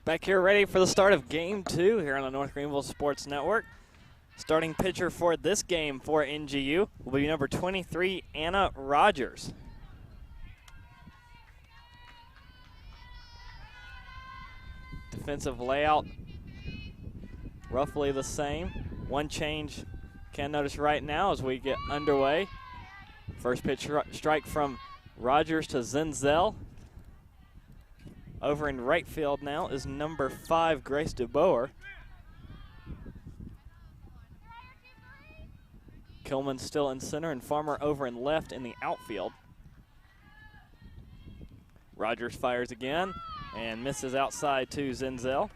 Back here ready for the start of Game 2 here on the North Greenville Sports Network. Starting pitcher for this game for NGU will be number 23, Anna Rogers. Defensive layout roughly the same. One change can notice right now as we get underway. First pitch strike from Rogers to Zenzel. Over in right field now is number 5, Grace DeBoer. Kilman still in center and Farmer over in left in the outfield. Rogers fires again and misses outside to Zenzel.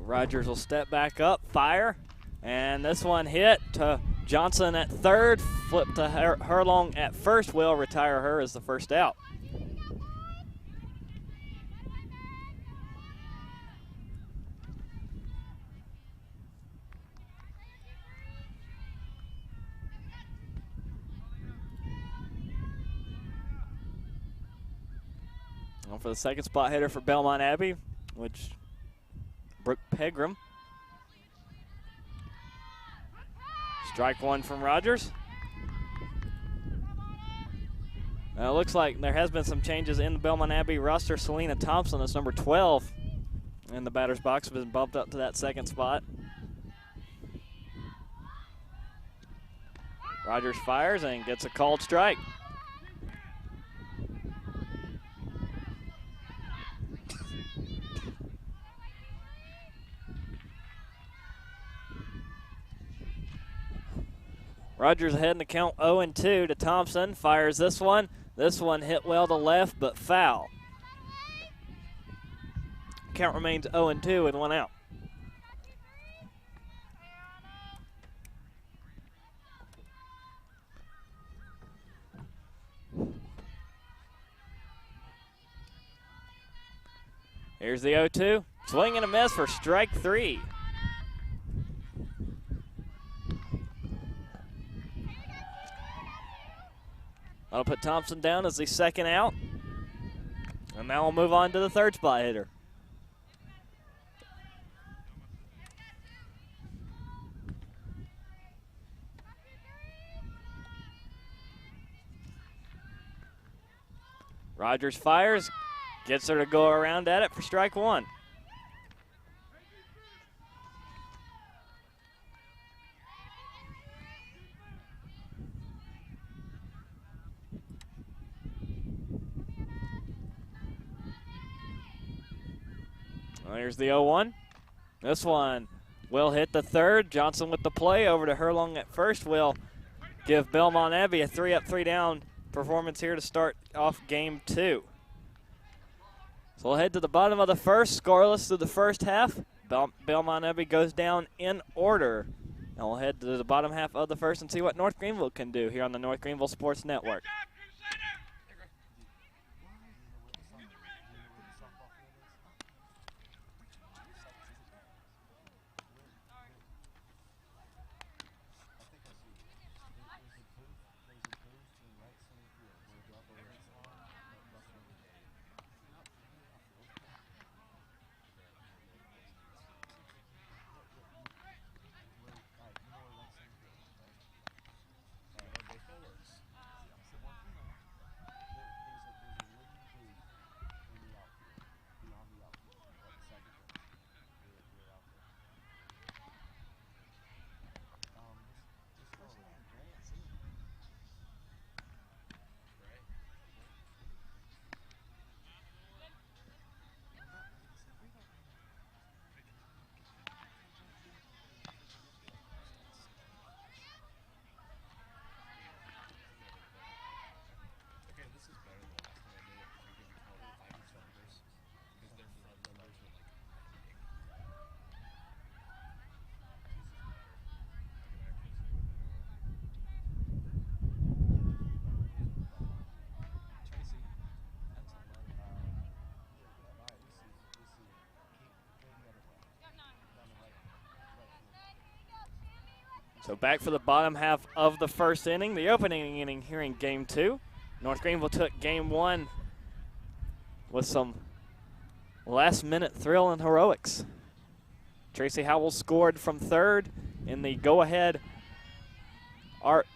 Rogers will step back up, fire, and this one hit to Johnson at third, flip to Herlong at first, will retire her as the first out. And for the second spot hitter for Belmont Abbey, which Brooke Pegram. Strike one from Rogers. Now it looks like there has been some changes in the Belmont Abbey roster. Selena Thompson is number 12 in the batter's box, has been bumped up to that second spot. Rogers fires and gets a called strike. Rogers ahead in the count 0-2 to Thompson. Fires this one. This one hit well to left, but foul. Count remains 0-2 with one out. Here's the 0-2. Swing and a miss for strike 3. That'll put Thompson down as the second out. And now we'll move on to the third spot hitter. Rogers fires, gets her to go around at it for strike one. Well, here's the 0-1. This one will hit the third. Johnson with the play over to Herlong at first will give Belmont Abbey a 3-up, 3-down performance here to start off game 2. So we'll head to the bottom of the first, scoreless through the first half. Belmont Abbey goes down in order. And we'll head to the bottom half of the first and see what North Greenville can do here on the North Greenville Sports Network. So back for the bottom half of the first inning, the opening inning here in game 2. North Greenville took game 1 with some last-minute thrill and heroics. Tracy Howell scored from third in the go-ahead. Art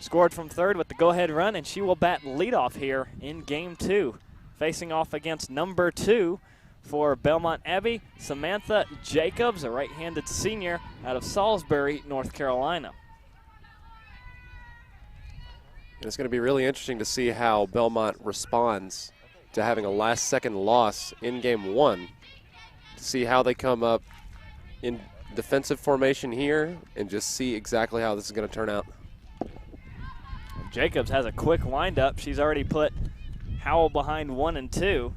scored from third with the go-ahead run, and she will bat leadoff here in game 2, facing off against number 2 for Belmont Abbey, Samantha Jacobs, a right-handed senior out of Salisbury, North Carolina. It's going to be really interesting to see how Belmont responds to having a last-second loss in game 1, to see how they come up in defensive formation here and just see exactly how this is going to turn out. Jacobs has a quick windup. She's already put Howell behind 1 and 2.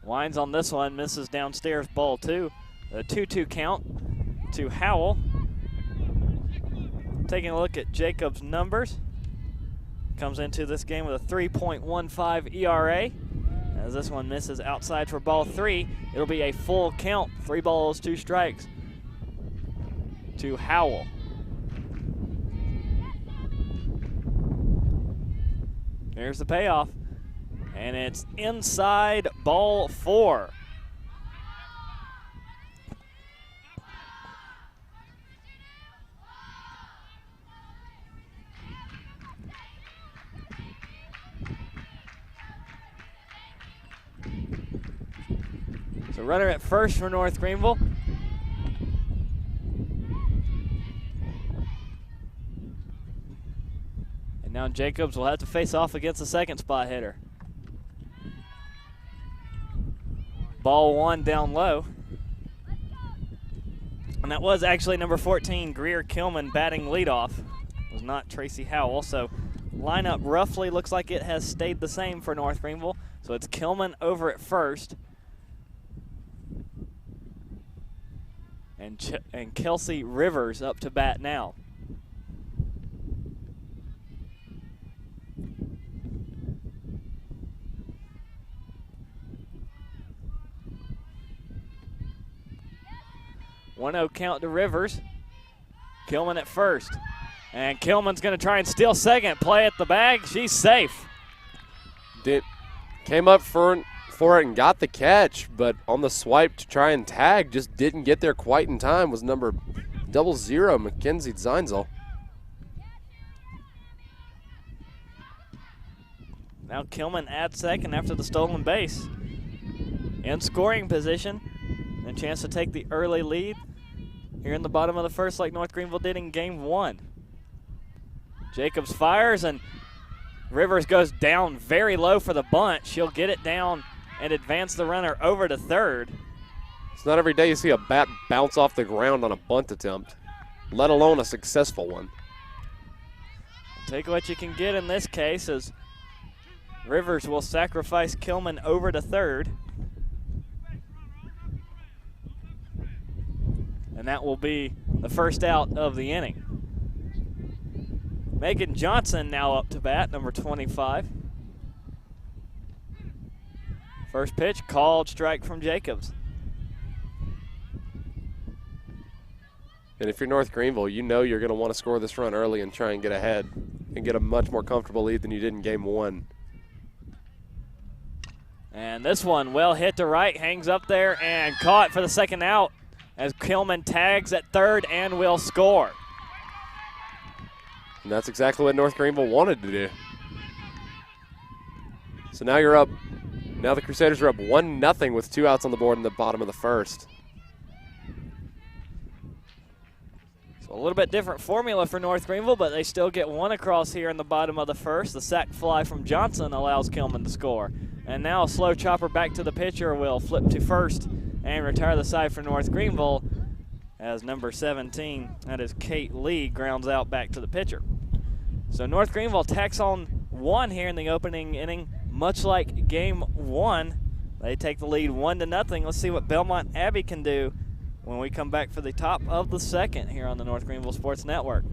Winds on this one, misses downstairs, ball 2. A 2-2 count to Howell. Taking a look at Jacobs' numbers. Comes into this game with a 3.15 ERA. As this one misses outside for ball 3, it'll be a full count. 3 balls, 2 strikes to Howell. Here's the payoff. And it's inside, ball 4. So runner at first for North Greenville. And now Jacobs will have to face off against the second spot hitter. Ball 1 down low. And that was actually number 14, Greer Kilman, batting leadoff. It was not Tracy Howell. So lineup roughly looks like it has stayed the same for North Greenville. So it's Kilman over at first. And Kelsey Rivers up to bat now. One-0 count to Rivers. Kilman at first. And Kilman's going to try and steal second. Play at the bag. She's safe. Came up for it and got the catch, but on the swipe to try and tag, just didn't get there quite in time, was number 00, Mackenzie Zeinzel. Now Kilman at second after the stolen base. In scoring position, and a chance to take the early lead here in the bottom of the first like North Greenville did in game 1. Jacobs fires, and Rivers goes down very low for the bunt. She'll get it down and advance the runner over to third. It's not every day you see a bat bounce off the ground on a bunt attempt, let alone a successful one. Take what you can get in this case, as Rivers will sacrifice Kilman over to third. And that will be the first out of the inning. Megan Johnson now up to bat, number 25. First pitch, called strike from Jacobs. And if you're North Greenville, you know you're going to want to score this run early and try and get ahead and get a much more comfortable lead than you did in game 1. And this one well hit to right, hangs up there and caught for the second out as Kilman tags at third and will score. And that's exactly what North Greenville wanted to do. So now you're up. Now the Crusaders are up 1-0 with 2 outs on the board in the bottom of the first. So a little bit different formula for North Greenville, but they still get one across here in the bottom of the first. The sac fly from Johnson allows Kilman to score. And now a slow chopper back to the pitcher will flip to first and retire the side for North Greenville as number 17, that is Kate Lee, grounds out back to the pitcher. So North Greenville tacks on 1 here in the opening inning. Much like game 1, they take the lead 1-0. Let's see what Belmont Abbey can do when we come back for the top of the second here on the North Greenville Sports Network.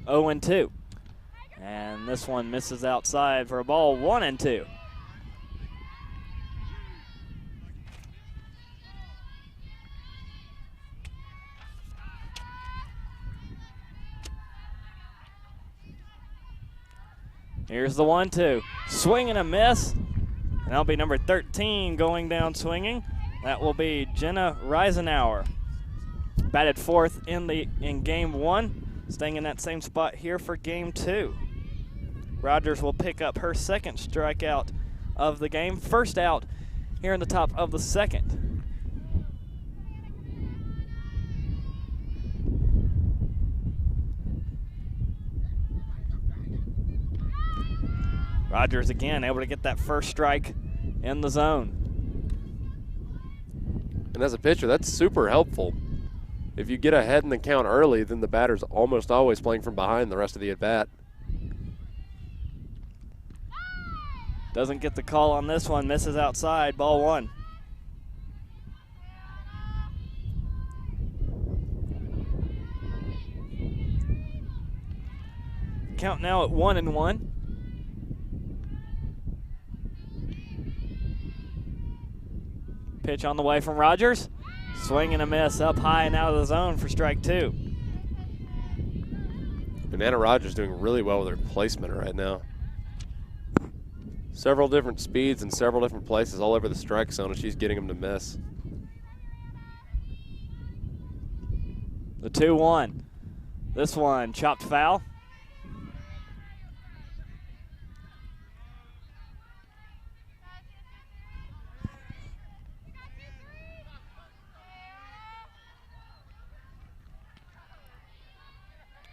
0-2. And this one misses outside for a ball 1-2. Here's the 1-2. Swing and a miss. And that'll be number 13 going down swinging. That will be Jenna Reisenauer. Batted fourth in game one, staying in that same spot here for game two. Rogers will pick up her second strikeout of the game. First out here in the top of the second. Rogers again able to get that first strike in the zone. And as a pitcher, that's super helpful. If you get ahead in the count early, then the batter's almost always playing from behind the rest of the at-bat. Doesn't get the call on this one, misses outside, ball one. Count now at 1-1. Pitch on the way from Rogers. Swing and a miss up high and out of the zone for strike two. Banana Rogers doing really well with her placement right now. Several different speeds and several different places all over the strike zone, and she's getting them to miss. The 2-1. This one chopped foul.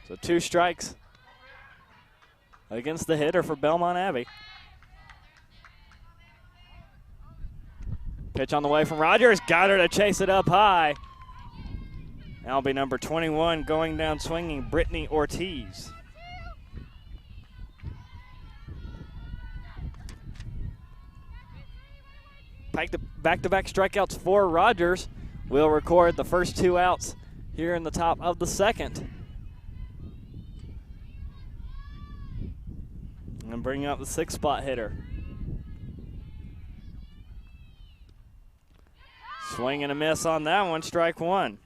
So 2 strikes against the hitter for Belmont Abbey. Pitch on the way from Rogers. Got her to chase it up high. That'll be number 21 going down swinging, Brittany Ortiz. Back-to-back strikeouts for Rogers. Will record the first 2 outs here in the top of the second. And bringing up the 6th spot hitter. Swing and a miss on that one, strike one.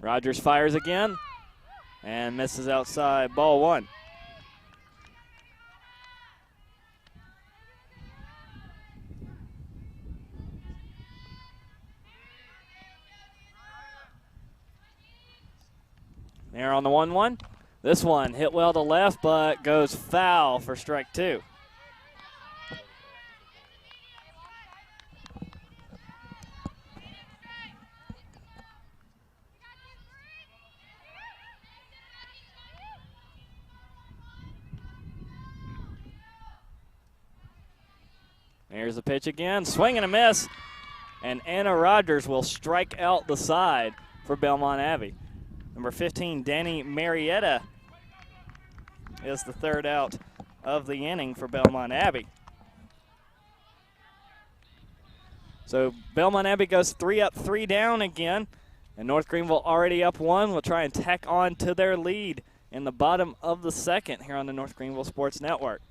Rogers fires again and misses outside, ball one. There on the 1-1. This one hit well to left, but goes foul for strike two. Here's the pitch again. Swing and a miss. And Anna Rogers will strike out the side for Belmont Abbey. Number 15, Danny Marietta, is the 3rd out of the inning for Belmont Abbey. So Belmont Abbey goes 3 up, 3 down again. And North Greenville already up 1. Will try and tack on to their lead in the bottom of the second here on the North Greenville Sports Network.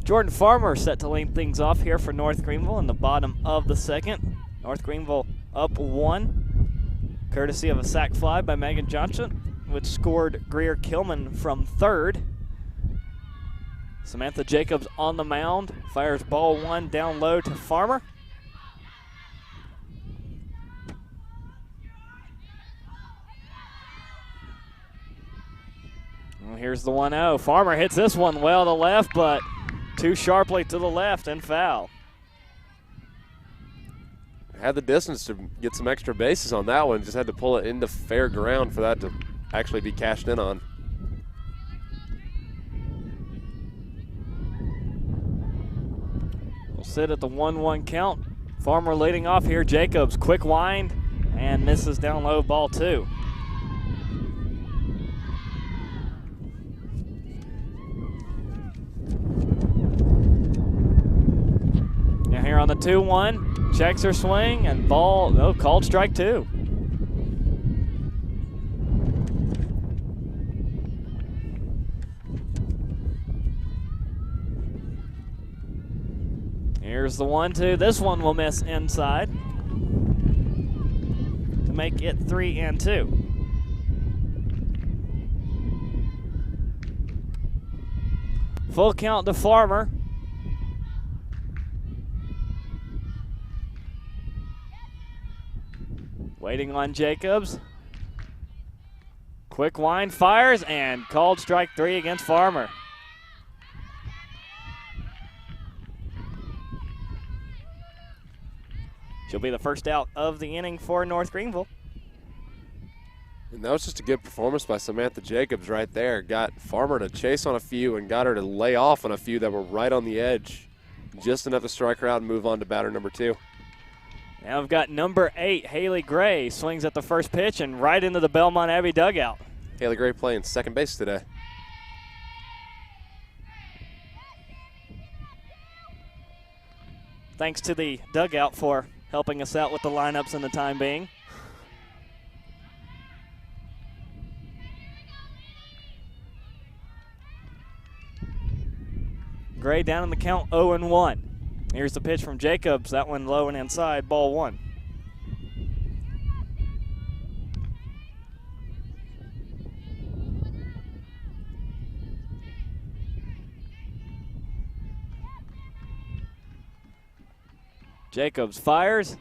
Jordan Farmer set to lead things off here for North Greenville in the bottom of the second. North Greenville up 1, courtesy of a sac fly by Megan Johnson, which scored Greer Kilman from third. Samantha Jacobs on the mound, fires ball 1 down low to Farmer. Well, here's the 1-0. Farmer hits this one well to left, but too sharply to the left and foul. Had the distance to get some extra bases on that one. Just had to pull it into fair ground for that to actually be cashed in on. We'll sit at the 1-1 count. Farmer leading off here. Jacobs, quick wind, and misses down low, ball 2. Now here on the 2-1, checks her swing, and ball, called strike 2. Here's the 1-2. This one will miss inside to make it 3-2. Full count to Farmer. Waiting on Jacobs. Quick wind, fires, and called strike 3 against Farmer. She'll be the first out of the inning for North Greenville. And that was just a good performance by Samantha Jacobs right there. Got Farmer to chase on a few and got her to lay off on a few that were right on the edge. Just enough to strike her out and move on to batter number 2. Now we've got number 8, Haley Gray, swings at the first pitch and right into the Belmont Abbey dugout. Haley Gray playing second base today. Thanks to the dugout for helping us out with the lineups in the time being. Gray down in the count, 0-1. Here's the pitch from Jacobs. That one low and inside, ball 1. Jacobs fires,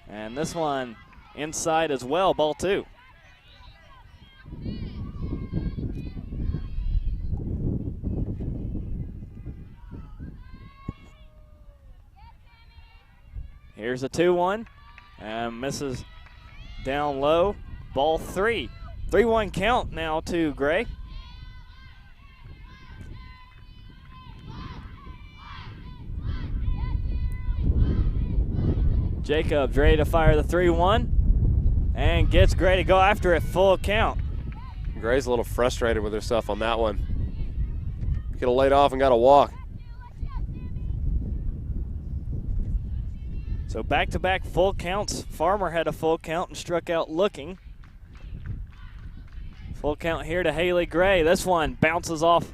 and this one inside as well, ball 2. Here's a 2-1, and misses down low, ball 3. 3-1 count now to Gray. Jacobs ready to fire the 3-1 and gets Gray to go after it, full count. Gray's a little frustrated with herself on that one. Could have laid off and got a walk. So back-to-back full counts. Farmer had a full count and struck out looking. Full count here to Haley Gray. This one bounces off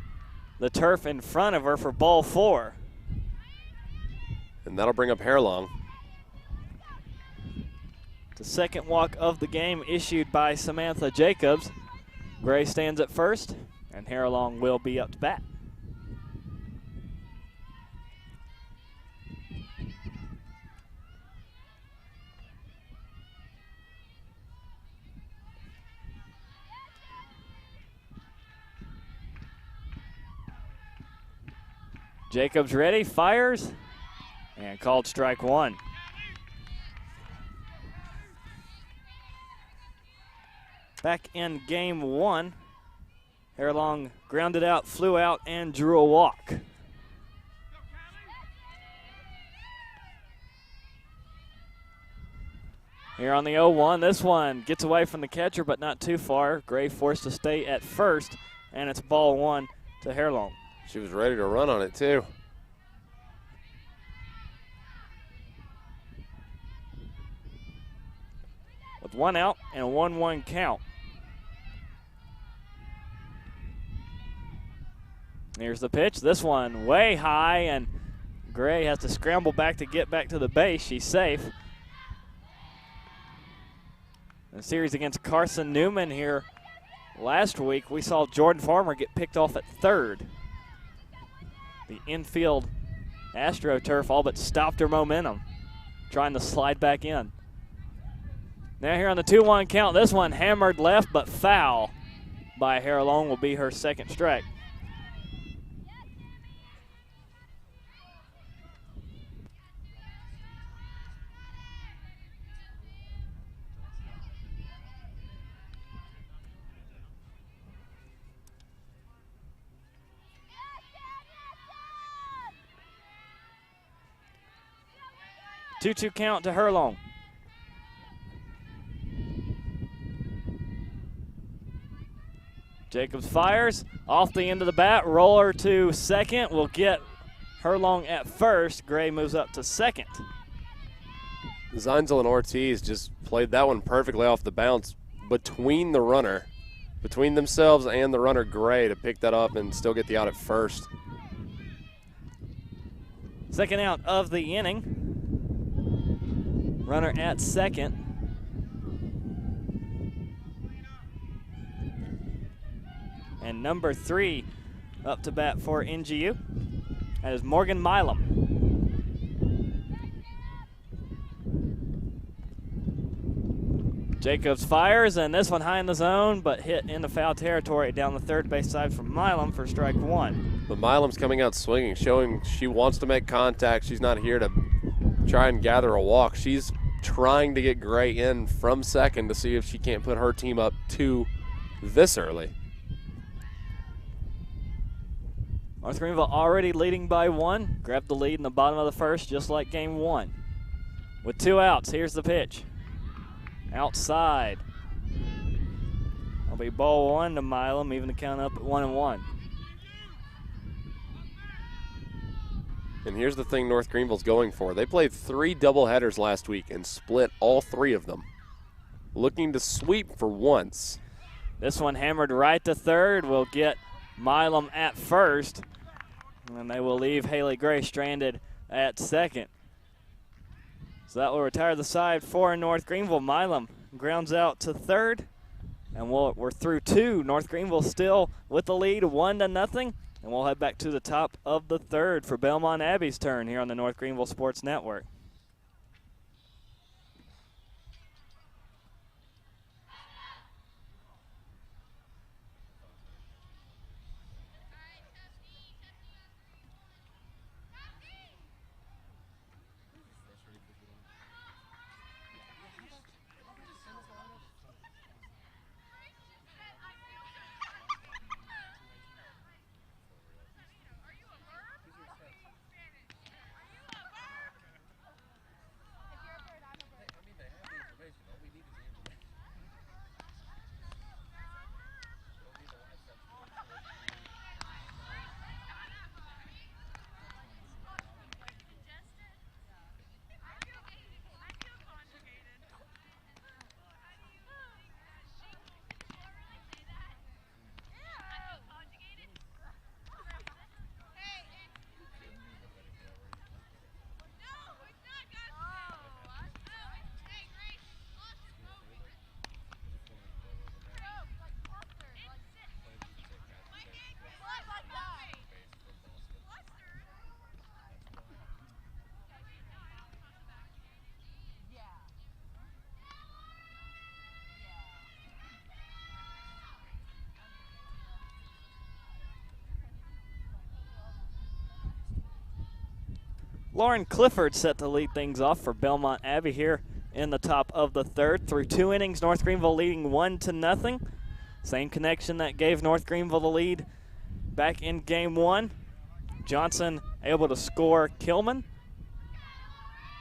the turf in front of her for ball 4. And that'll bring up Hairlong. The second walk of the game issued by Samantha Jacobs. Gray stands at first, and Hairlong will be up to bat. Jacobs ready, fires, and called strike 1. Back in game 1, Hairlong grounded out, flew out, and drew a walk. Here on the 0-1, this one gets away from the catcher, but not too far. Gray forced to stay at first, and it's ball 1 to Hairlong. She was ready to run on it, too. With 1 out and a 1-1 count. Here's Here's the pitch. This one way high, and Gray has to scramble back to get back to the base. She's safe. In the series against Carson Newman here last week, we saw Jordan Farmer get picked off at third. The infield AstroTurf all but stopped her momentum, trying to slide back in. Now here on the 2-1 count, this one hammered left but foul by Harrelong will be her second strike. Two count to Harrelong. Jacobs fires off the end of the bat. Roller to second will get Harrelong at first. Gray moves up to second. Zeinzel and Ortiz just played that one perfectly off the bounce between the runner, between themselves and the runner Gray to pick that up and still get the out at first. Second out of the inning. Runner at second. And number 3 up to bat for NGU. That is Morgan Milam. Jacobs fires, and this one high in the zone, but hit in the foul territory down the third base side from Milam for strike 1. But Milam's coming out swinging, showing she wants to make contact. She's not here to try and gather a walk. She's trying to get Gray in from second to see if she can't put her team up 2 this early. North Greenville already leading by 1. Grabbed the lead in the bottom of the first, just like game 1. With 2 outs, here's the pitch. Outside. It'll be ball 1 to Milam, even to count up at 1-1. And here's the thing North Greenville's going for. They played 3 doubleheaders last week and split all 3 of them. Looking to sweep for once. This one hammered right to third will get Milam at first. And they will leave Haley Gray stranded at second. So that will retire the side for North Greenville. Milam grounds out to third. And we're through 2. North Greenville still with the lead, 1-0. And we'll head back to the top of the third for Belmont Abbey's turn here on the North Greenville Sports Network. Lauren Clifford set to lead things off for Belmont Abbey here in the top of the third. Through 2 innings, North Greenville leading 1-0. Same connection that gave North Greenville the lead back in game 1. Johnson able to score Kilman.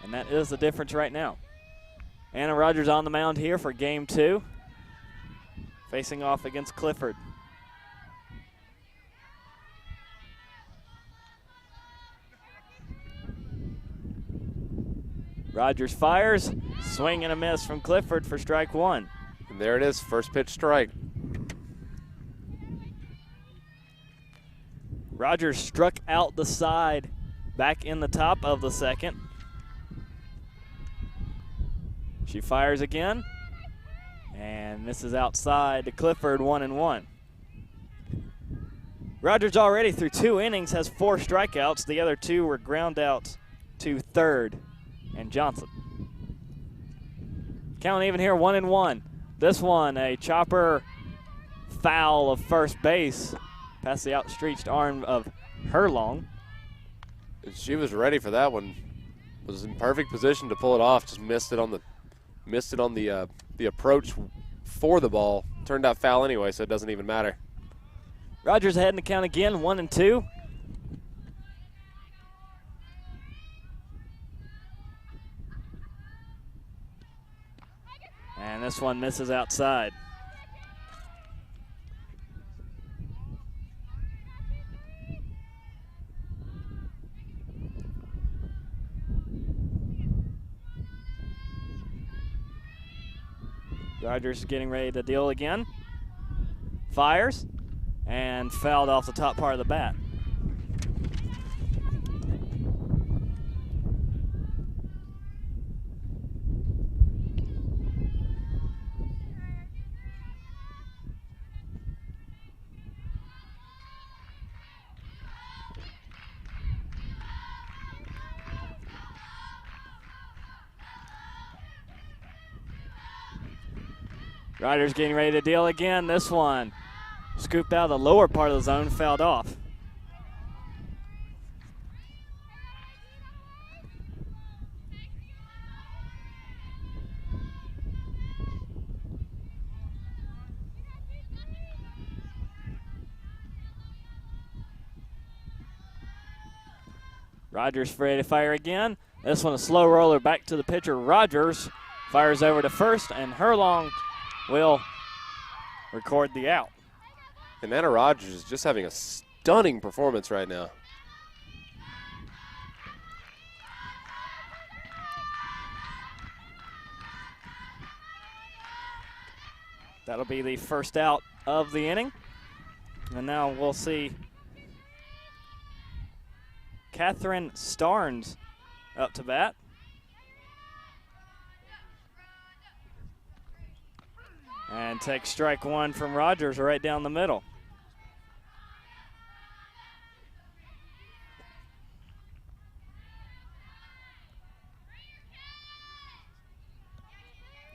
And that is the difference right now. Anna Rogers on the mound here for game 2. Facing off against Clifford. Rogers fires, swing and a miss from Clifford for strike 1. And there it is, first pitch strike. Rogers struck out the side back in the top of the second. She fires again and misses outside to Clifford, 1-1. Rogers already through 2 innings has 4 strikeouts. The other 2 were ground outs to third and Johnson. Count even here, 1-1. This one, a chopper foul of first base past the outstretched arm of Herlong. She was ready for that one. Was in perfect position to pull it off. Just missed it on the approach for the ball. Turned out foul anyway, so it doesn't even matter. Rogers ahead in the count again, 1-2. And this one misses outside. Rogers is getting ready to deal again. Fires and fouled off the top part of the bat. Rogers getting ready to deal again. This one scooped out of the lower part of the zone, fouled off. Rogers ready to fire again. This one a slow roller back to the pitcher. Rogers fires over to first, and Herlong will record the out. And Anna Rogers is just having a stunning performance right now. That'll be the first out of the inning. And now we'll see Catherine Starnes up to bat. And takes strike 1 from Rogers right down the middle.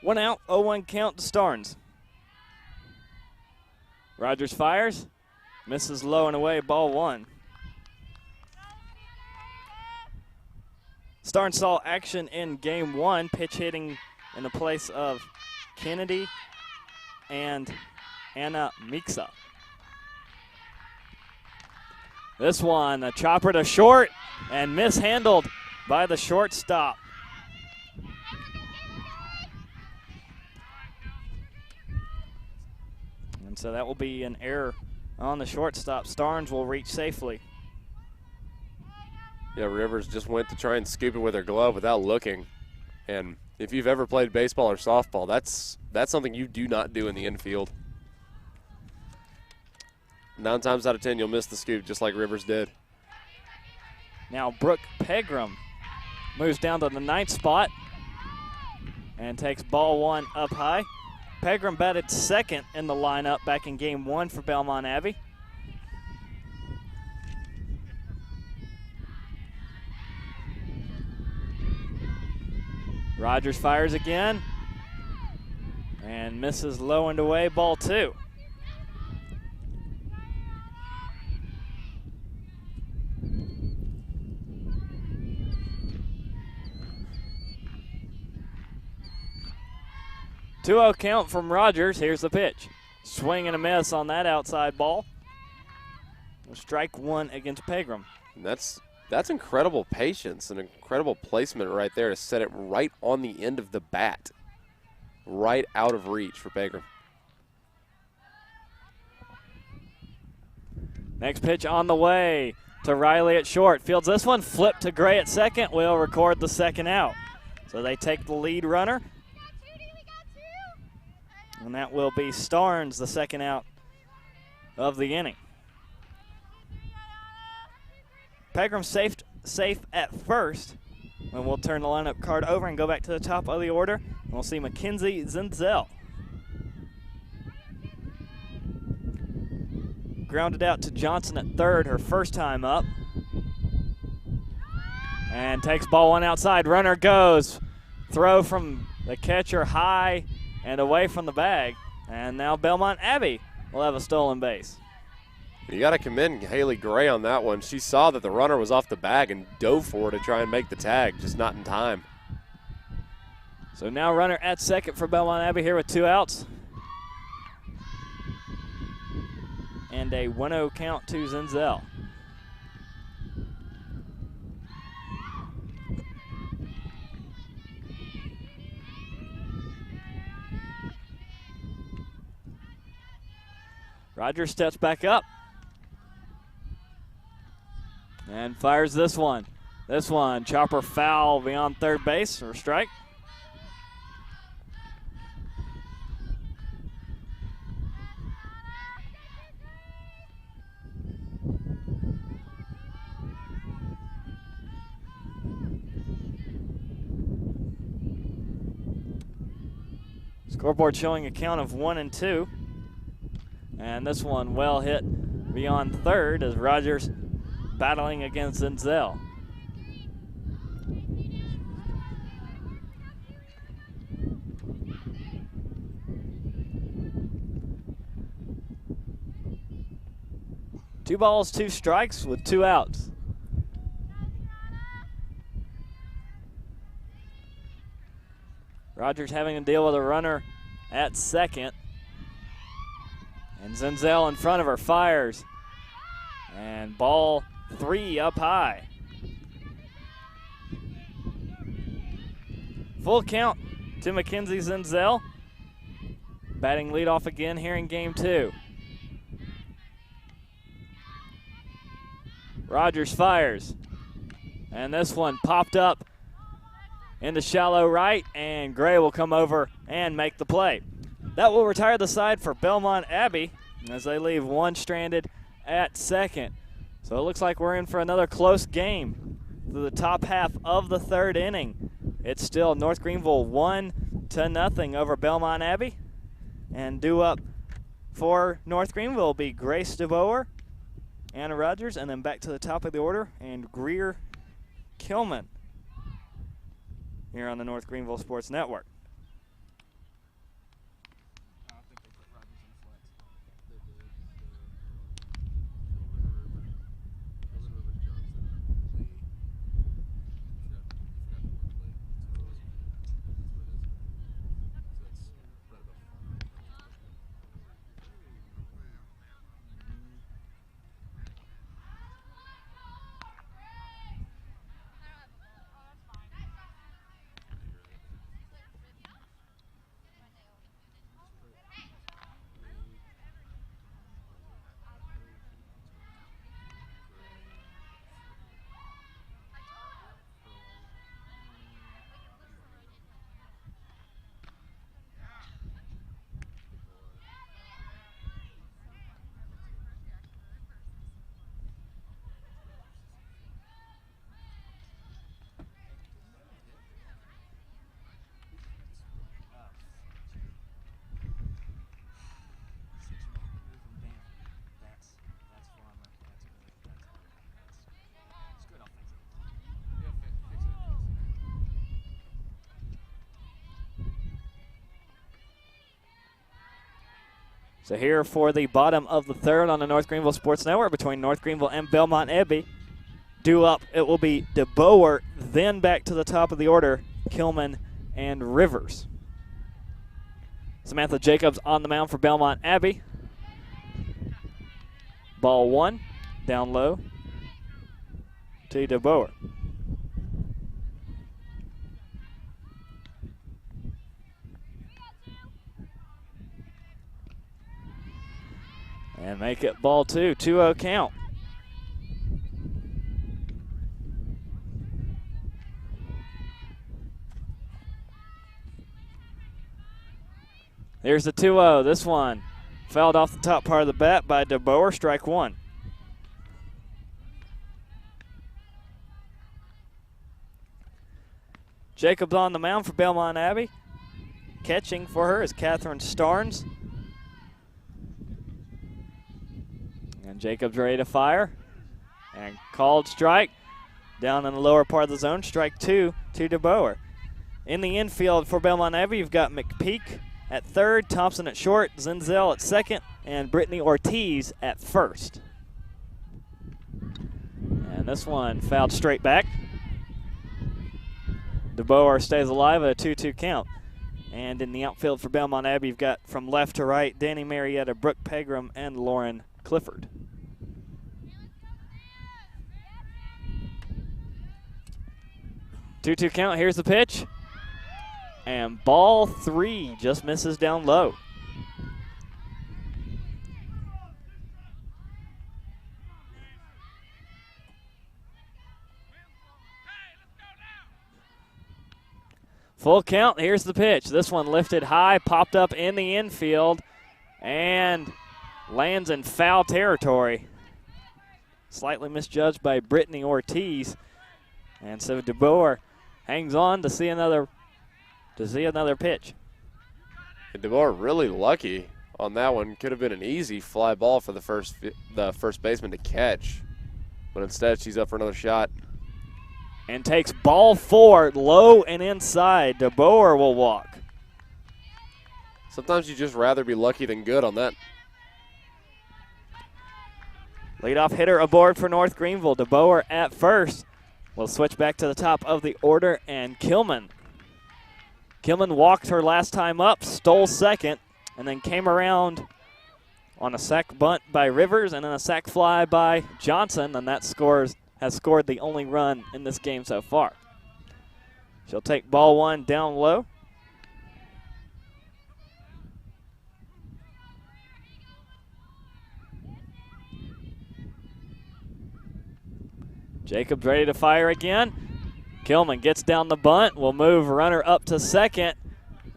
One out, 0-1 count to Starnes. Rogers fires, misses low and away, ball 1. Starnes saw action in game 1, pitch hitting in the place of Kennedy and Anna Mixa. This one, a chopper to short and mishandled by the shortstop. And so that will be an error on the shortstop. Starnes will reach safely. Yeah, Rivers just went to try and scoop it with her glove without looking. And if you've ever played baseball or softball, that's something you do not do in the infield. 9 times out of 10, you'll miss the scoop just like Rivers did. Now Brooke Pegram moves down to the 9th spot and takes ball 1 up high. Pegram batted second in the lineup back in game 1 for Belmont Abbey. Rogers fires again and misses low and away, ball 2. Two-0 count from Rogers. Here's the pitch. Swing and a miss on that outside ball. Strike 1 against Pegram. And that's incredible patience and incredible placement right there to set it right on the end of the bat. Right out of reach for Pegram. Next pitch on the way to Riley at short. Fields this one, flip to Gray at second. Will record the second out. So they take the lead runner. And that will be Starnes, the second out of the inning. Pegram safe at first. And we'll turn the lineup card over and go back to the top of the order. And we'll see Mackenzie Zenzel. Grounded out to Johnson at third, her first time up. And takes ball one outside. Runner goes. Throw from the catcher high and away from the bag. And now Belmont Abbey will have a stolen base. You got to commend Haley Gray on that one. She saw that the runner was off the bag and dove for it to try and make the tag, just not in time. So now runner at second for Belmont Abbey here with 2 outs. And a 1-0 count to Zenzel. Rogers steps back up. And fires this one. This one, chopper foul beyond third base or strike. Scoreboard showing a count of 1-2. And this one well hit beyond third as Rogers battling against Zenzel. Two balls, 2 strikes with 2 outs. Rogers having to deal with a runner at second. And Zenzel in front of her fires. And ball 3 up high. Full count to Mackenzie Zenzel. Batting leadoff again here in game 2. Rogers fires. And this one popped up into shallow right, and Gray will come over and make the play. That will retire the side for Belmont Abbey as they leave one stranded at second. So it looks like we're in for another close game through the top half of the third inning. It's still North Greenville 1-0 over Belmont Abbey. And due up for North Greenville will be Grace DeBoer, Anna Rogers, and then back to the top of the order, and Greer Kilman here on the North Greenville Sports Network. So here for the bottom of the third on the North Greenville Sports Network between North Greenville and Belmont Abbey. Due up, it will be DeBoer, then back to the top of the order, Kilman and Rivers. Samantha Jacobs on the mound for Belmont Abbey. Ball 1, down low to DeBoer. And make it ball 2, 2-0 count. Here's the 2-0. This one fouled off the top part of the bat by DeBoer, strike 1. Jacobs on the mound for Belmont Abbey. Catching for her is Catherine Starnes. And Jacobs ready to fire. And called strike. Down in the lower part of the zone, strike 2 to DeBoer. In the infield for Belmont Abbey, you've got McPeak at third, Thompson at short, Zenzel at second, and Brittany Ortiz at first. And this one fouled straight back. DeBoer stays alive at a 2-2 count. And in the outfield for Belmont Abbey, you've got from left to right, Danny Marietta, Brooke Pegram, and Lauren Clifford. Two-two count, here's the pitch. And ball 3 just misses down low. Full count, here's the pitch. This one lifted high, popped up in the infield, and lands in foul territory. Slightly misjudged by Brittany Ortiz. And so DeBoer hangs on to see another pitch. And DeBoer really lucky on that one. Could have been an easy fly ball for the first baseman to catch. But instead, she's up for another shot. And takes ball 4 low and inside. DeBoer will walk. Sometimes you just rather be lucky than good on that. Leadoff hitter aboard for North Greenville. DeBoer at first. We'll switch back to the top of the order, and Kilman. Kilman walked her last time up, stole second, and then came around on a sac bunt by Rivers and then a sac fly by Johnson, and that has scored the only run in this game so far. She'll take ball 1 down low. Jacobs ready to fire again. Kilman gets down the bunt. Will move runner up to second.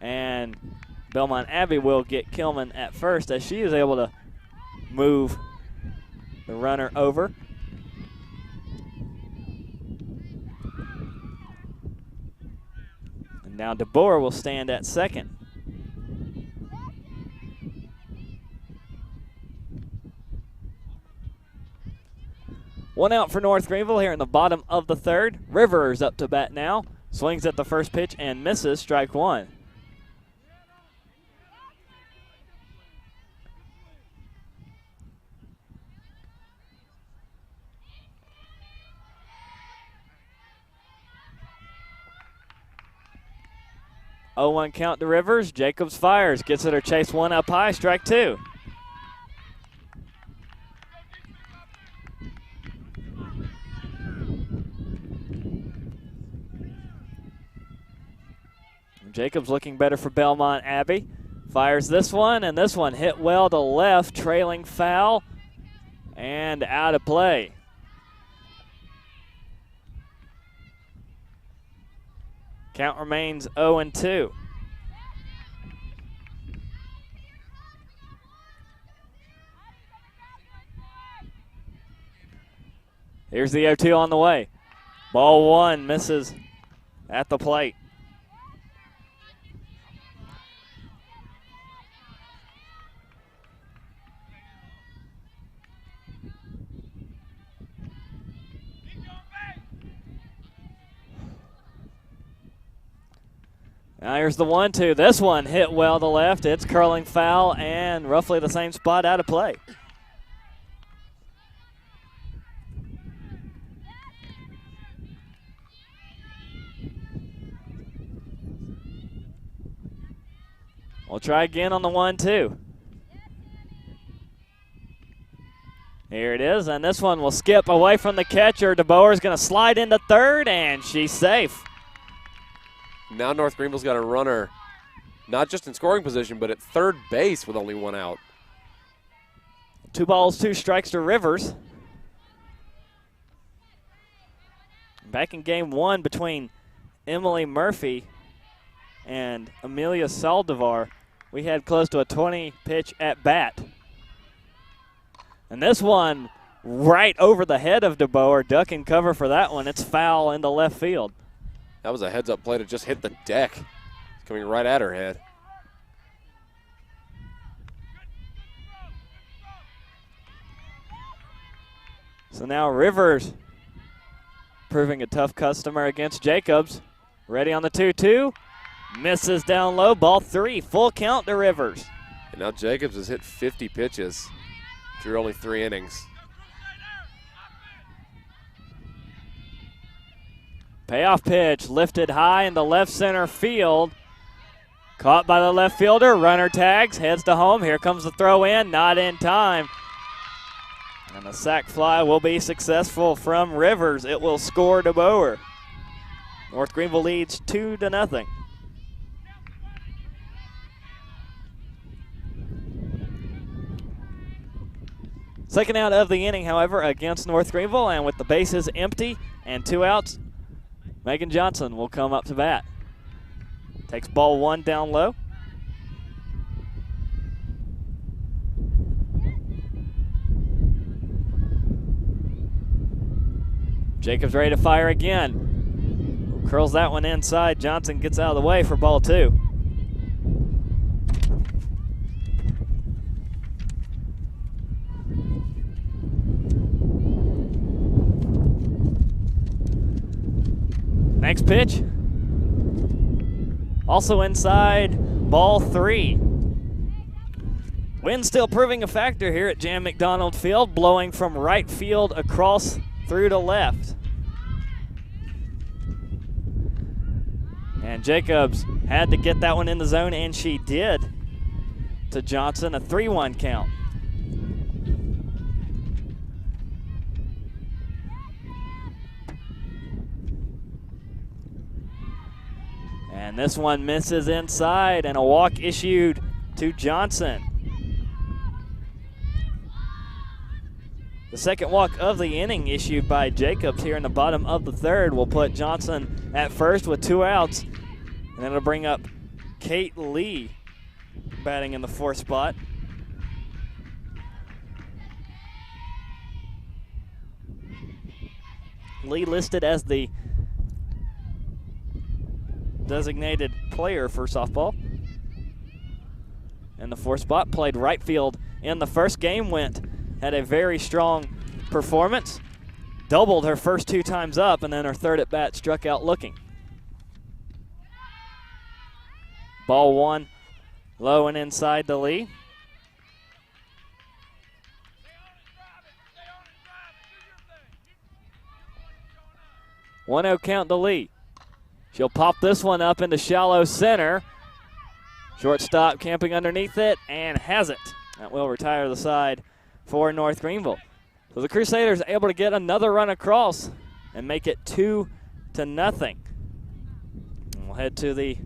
And Belmont Abbey will get Kilman at first as she is able to move the runner over. And now DeBoer will stand at second. One out for North Greenville here in the bottom of the third. Rivers up to bat now. Swings at the first pitch and misses, strike 1. Oh, 1 count to Rivers. Jacobs fires, gets it her chase 1 up high, strike 2. Jacobs looking better for Belmont Abbey. Fires this one, and this one hit well to left, trailing foul, and out of play. Count remains 0-2. Here's the 0-2 on the way. Ball 1 misses at the plate. Now here's the 1-2. This one hit well to left. It's curling foul and roughly the same spot, out of play. We'll try again on the 1-2. Here it is, and this one will skip away from the catcher. DeBoer's going to slide into third, and she's safe. Now North Greenville's got a runner, not just in scoring position, but at third base with only 1 out. 2 balls, 2 strikes to Rivers. Back in game 1 between Emily Murphy and Amelia Saldivar, we had close to a 20-pitch at-bat. And this one right over the head of DeBoer. Duck and cover for that one. It's foul into left field. That was a heads-up play to just hit the deck. It's coming right at her head. So now Rivers proving a tough customer against Jacobs. Ready on the 2-2. Misses down low, ball 3. Full count to Rivers. And now Jacobs has hit 50 pitches through only 3 innings. Payoff pitch lifted high into left center field. Caught by the left fielder. Runner tags, heads to home. Here comes the throw in, not in time. And the sac fly will be successful from Rivers. It will score DeBoer. North Greenville leads 2-0. Second out of the inning, however, against North Greenville, and with the bases empty and 2 outs, Megan Johnson will come up to bat. Takes ball 1 down low. Jacobs ready to fire again. Curls that one inside. Johnson gets out of the way for ball 2. Next pitch. Also inside, ball 3. Wind still proving a factor here at Jan McDonald Field, blowing from right field across through to left. And Jacobs had to get that one in the zone, and she did, to Johnson, a 3-1 count. And this one misses inside, and a walk issued to Johnson. The second walk of the inning issued by Jacobs here in the bottom of the 3rd will put Johnson at first with 2 outs. And then it'll bring up Kate Lee batting in the 4th spot. Lee listed as the designated player for softball. In the 4th spot, played right field in the first game, had a very strong performance, doubled her first 2 times up, and then her 3rd at bat struck out looking. Ball 1, low and inside to Lee. 1-0 count to Lee. She'll pop this one up into shallow center. Shortstop camping underneath it and has it. That will retire the side for North Greenville. So the Crusaders able to get another run across and make it 2-0. And we'll head to the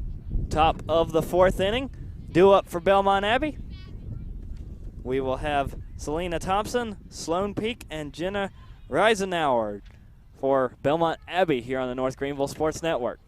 top of the 4th inning. Due up for Belmont Abbey. We will have Selena Thompson, Sloan Peak, and Jenna Reisenauer for Belmont Abbey here on the North Greenville Sports Network.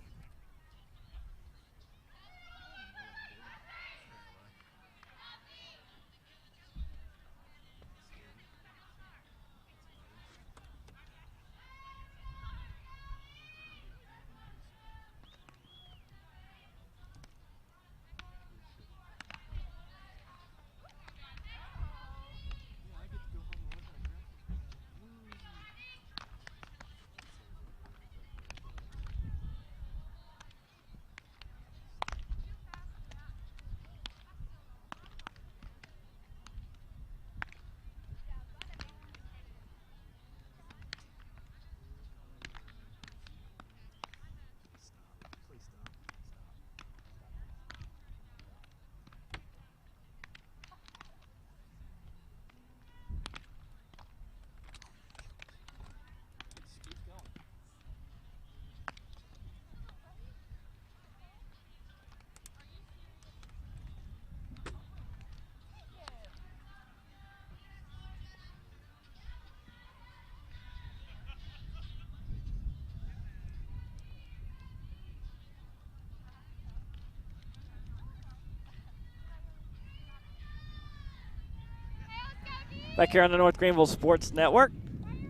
Back here on the North Greenville Sports Network,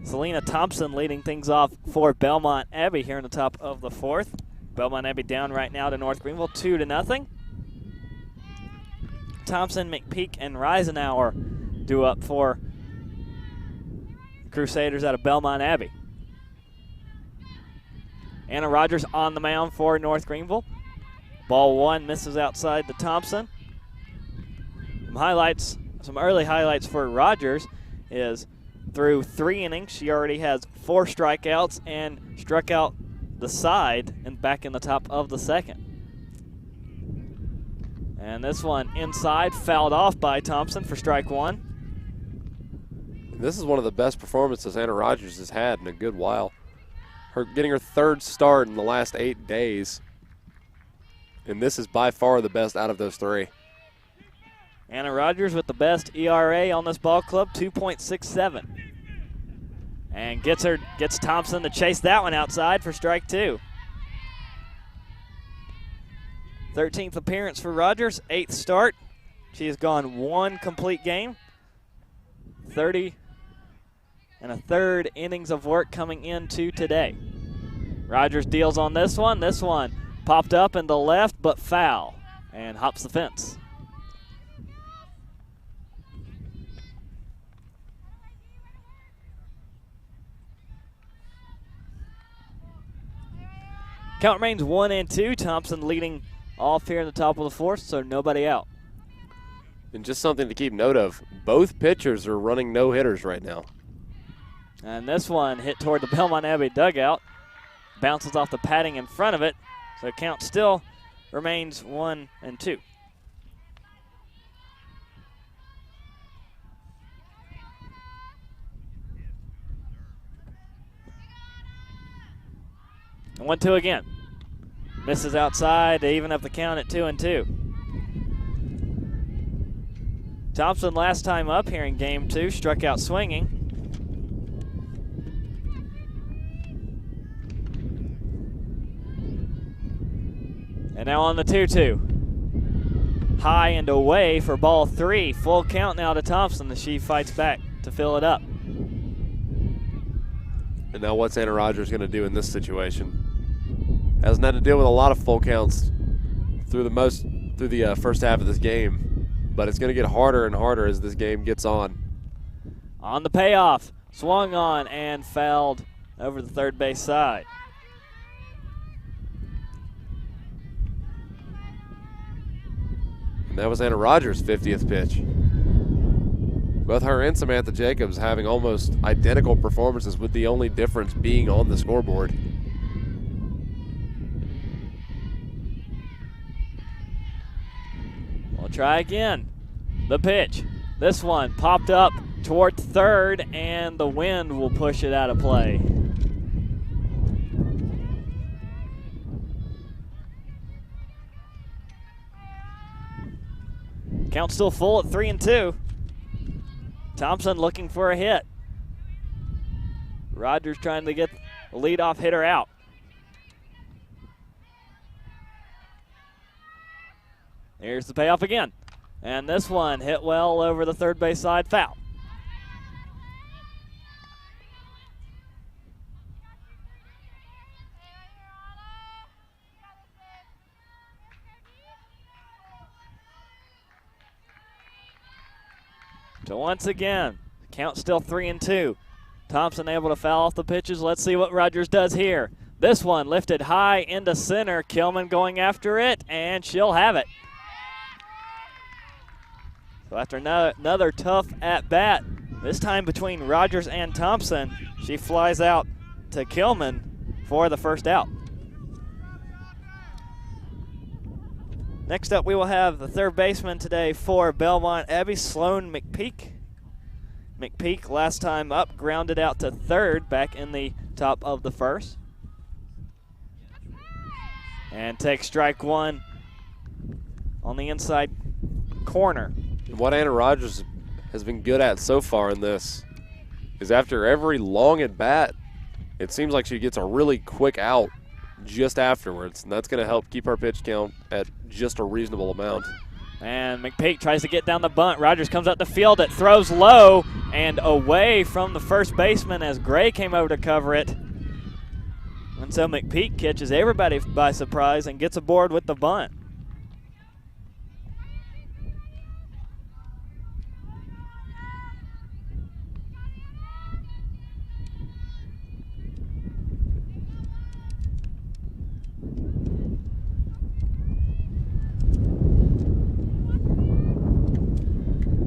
Selena Thompson leading things off for Belmont Abbey here in the top of the 4th. Belmont Abbey down right now to North Greenville, 2-0. Thompson, McPeak, and Reisenauer due up for the Crusaders out of Belmont Abbey. Anna Rogers on the mound for North Greenville. Ball one misses outside to Thompson. Some early highlights for Rogers is through 3 innings, she already has 4 strikeouts and struck out the side and back in the top of the second. And this one inside, fouled off by Thompson for strike 1. This is one of the best performances Anna Rogers has had in a good while. Getting her 3rd start in the last 8 days. And this is by far the best out of those 3. Anna Rogers with the best ERA on this ball club, 2.67. And gets Thompson to chase that one outside for strike 2. 13th appearance for Rogers, 8th start. She has gone 1 complete game. 30 and a third innings of work coming into today. Rogers deals on this one. This one popped up in the left, but foul, and hops the fence. Count remains 1-2. Thompson leading off here in the top of the 4th, so nobody out. And just something to keep note of, both pitchers are running no-hitters right now. And this one hit toward the Belmont Abbey dugout. Bounces off the padding in front of it, so count still remains 1-2. And 1-2 again. Misses outside to even up the count at 2-2. Thompson last time up here in game 2 struck out swinging. And now on the 2-2. High and away for ball 3. Full count now to Thompson as she fights back to fill it up. And now what's Anna Rogers going to do in this situation? Hasn't had to deal with a lot of full counts through the first half of this game, but it's going to get harder and harder as this game gets on. On the payoff, swung on and fouled over the third base side. And that was Anna Rogers' 50th pitch. Both her and Samantha Jacobs having almost identical performances, with the only difference being on the scoreboard. We'll try again. The pitch. This one popped up toward third, and the wind will push it out of play. Count still full at 3-2. Thompson looking for a hit. Rogers trying to get the leadoff hitter out. Here's the payoff again. And this one hit well over the third base side, foul. So once again, count still 3-2. Thompson able to foul off the pitches. Let's see what Rogers does here. This one lifted high into center. Kilman going after it, and she'll have it. So after another tough at-bat, this time between Rogers and Thompson, she flies out to Kilman for the first out. Next up, we will have the third baseman today for Belmont Abbey, Sloan McPeak. McPeak, last time up, grounded out to third back in the top of the 1st. And takes strike 1 on the inside corner. What Anna Rogers has been good at so far in this is after every long at bat, it seems like she gets a really quick out just afterwards, and that's going to help keep her pitch count at just a reasonable amount. And McPeak tries to get down the bunt. Rogers comes out the field. It throws low and away from the first baseman as Gray came over to cover it. And And so McPeak catches everybody by surprise and gets aboard with the bunt.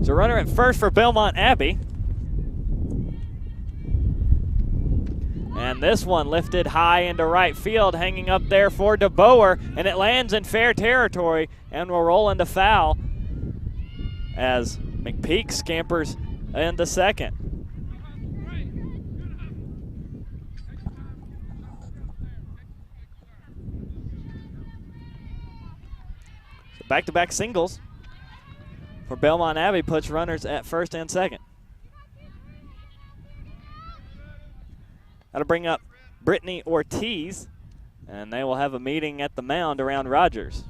So runner at first for Belmont Abbey. And this one lifted high into right field, hanging up there for DeBoer, and it lands in fair territory and will roll into foul as McPeak scampers into second. So back-to-back singles for Belmont Abbey puts runners at first and second. That'll bring up Brittany Ortiz, and they will have a meeting at the mound around Rogers.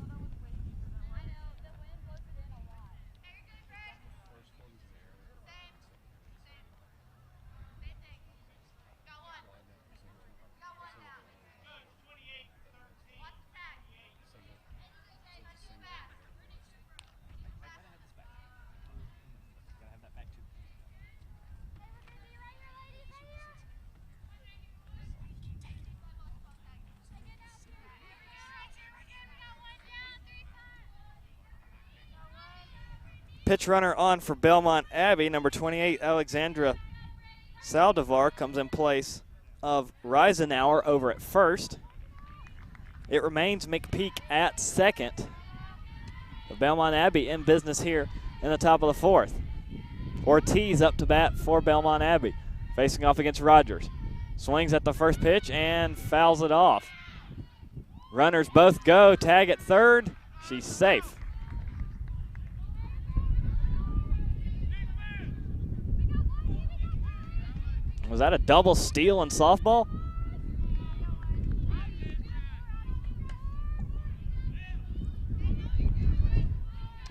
Pitch runner on for Belmont Abbey, number 28, Alexandra Saldivar, comes in place of Reisenauer over at first. It remains McPeak at second. The Belmont Abbey in business here in the top of the fourth. Ortiz up to bat for Belmont Abbey, facing off against Rogers. Swings at the first pitch and fouls it off. Runners both go, tag at third. She's safe. Was that a double steal in softball?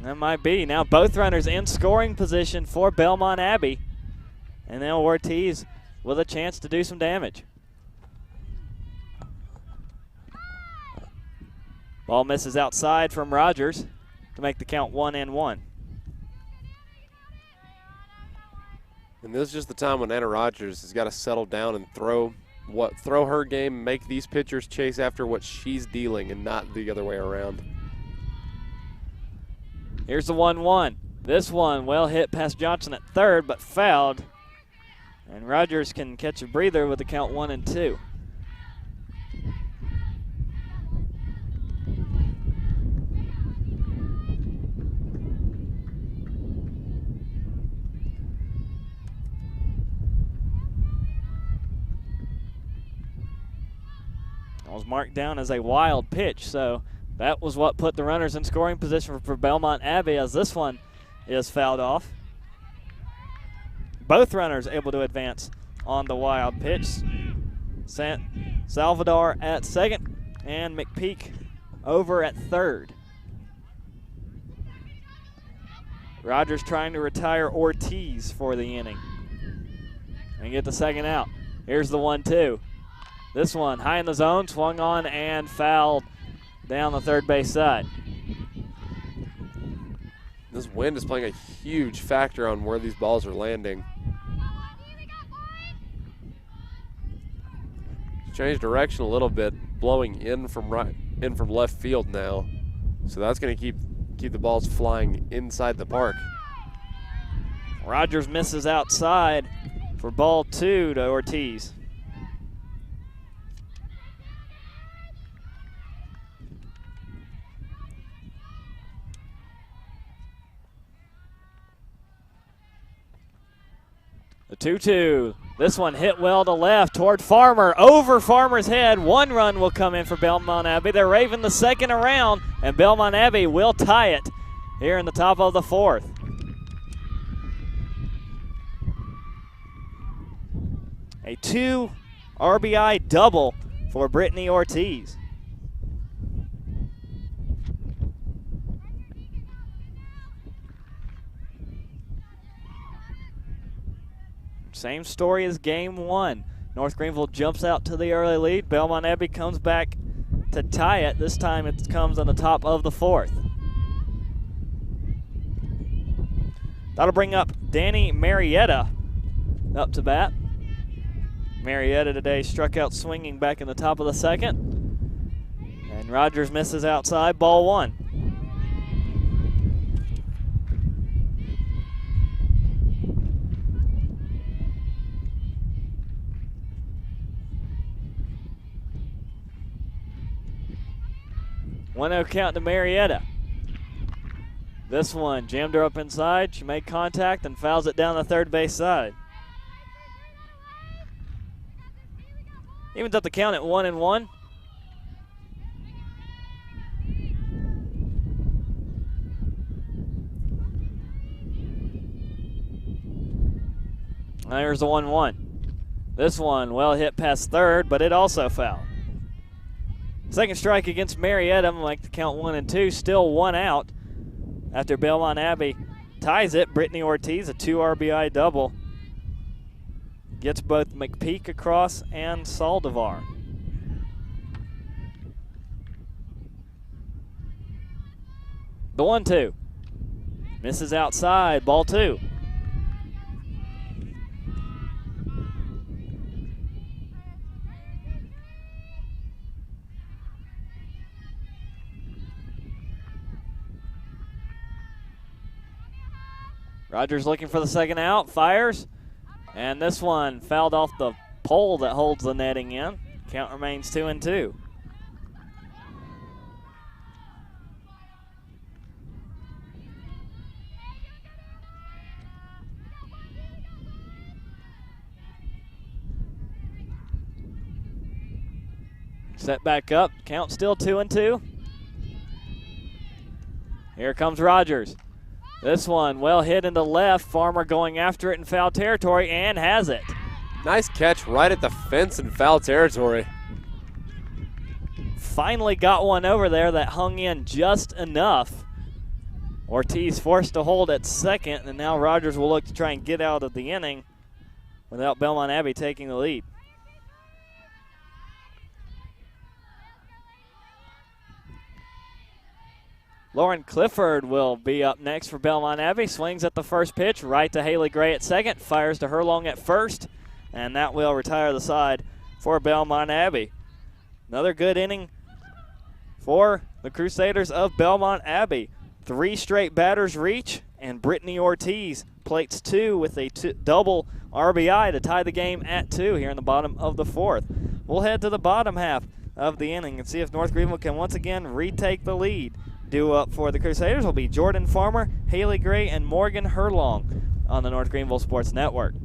That might be. Now both runners in scoring position for Belmont Abbey. And now Ortiz with a chance to do some damage. Ball misses outside from Rogers to make the count 1-1. And this is just the time when Anna Rogers has got to settle down and throw her game, make these pitchers chase after what she's dealing and not the other way around. Here's the 1-1. This one well hit past Johnson at third, but fouled. And Rogers can catch a breather with the count 1-2. Was marked down as a wild pitch, so that was what put the runners in scoring position for Belmont Abbey, as this one is fouled off. Both runners able to advance on the wild pitch. Salvador at second and McPeak over at third. Rogers trying to retire Ortiz for the inning and get the second out. Here's the 1-2. This one high in the zone, swung on and fouled down the third base side. This wind is playing a huge factor on where these balls are landing. It's changed direction a little bit, blowing in from left field now. So that's going to keep the balls flying inside the park. Rogers misses outside for ball 2 to Ortiz. The 2-2. This one hit well to left toward Farmer. Over Farmer's head. One run will come in for Belmont Abbey. They're raving the second around, and Belmont Abbey will tie it here in the top of the fourth. A 2 RBI double for Brittany Ortiz. Same story as game 1. North Greenville jumps out to the early lead. Belmont Abbey comes back to tie it. This time it comes on the top of the 4th. That'll bring up Danny Marietta up to bat. Marietta today struck out swinging back in the top of the 2nd. And Rogers misses outside, ball 1. One 0 count to Marietta. This one jammed her up inside. She made contact and fouls it down the third base side. Evens up the count at 1-1. There's the 1-1. This one well hit past third, but it also fouled. Second strike against Marietta, like the count 1-2, still 1 out after Belmont Abbey ties it. Brittany Ortiz, a 2 RBI double, gets both McPeak across and Saldivar. The 1-2. Misses outside, ball 2. Rogers looking for the second out, fires, and this one fouled off the pole that holds the netting in. Count remains 2-2. Set back up, count still 2-2. Here comes Rogers. This one well hit into left. Farmer going after it in foul territory and has it. Nice catch right at the fence in foul territory. Finally got one over there that hung in just enough. Ortiz forced to hold at second, and now Rogers will look to try and get out of the inning without Belmont Abbey taking the lead. Lauren Clifford will be up next for Belmont Abbey. Swings at the first pitch, right to Haley Gray at second, fires to Herlong at first, and that will retire the side for Belmont Abbey. Another good inning for the Crusaders of Belmont Abbey. 3 straight batters reach, and Brittany Ortiz plates 2 with a double RBI to tie the game at 2 here in the bottom of the 4th. We'll head to the bottom half of the inning and see if North Greenville can once again retake the lead. Due up for the Crusaders will be Jordan Farmer, Haley Gray, and Morgan Herlong on the North Greenville Sports Network.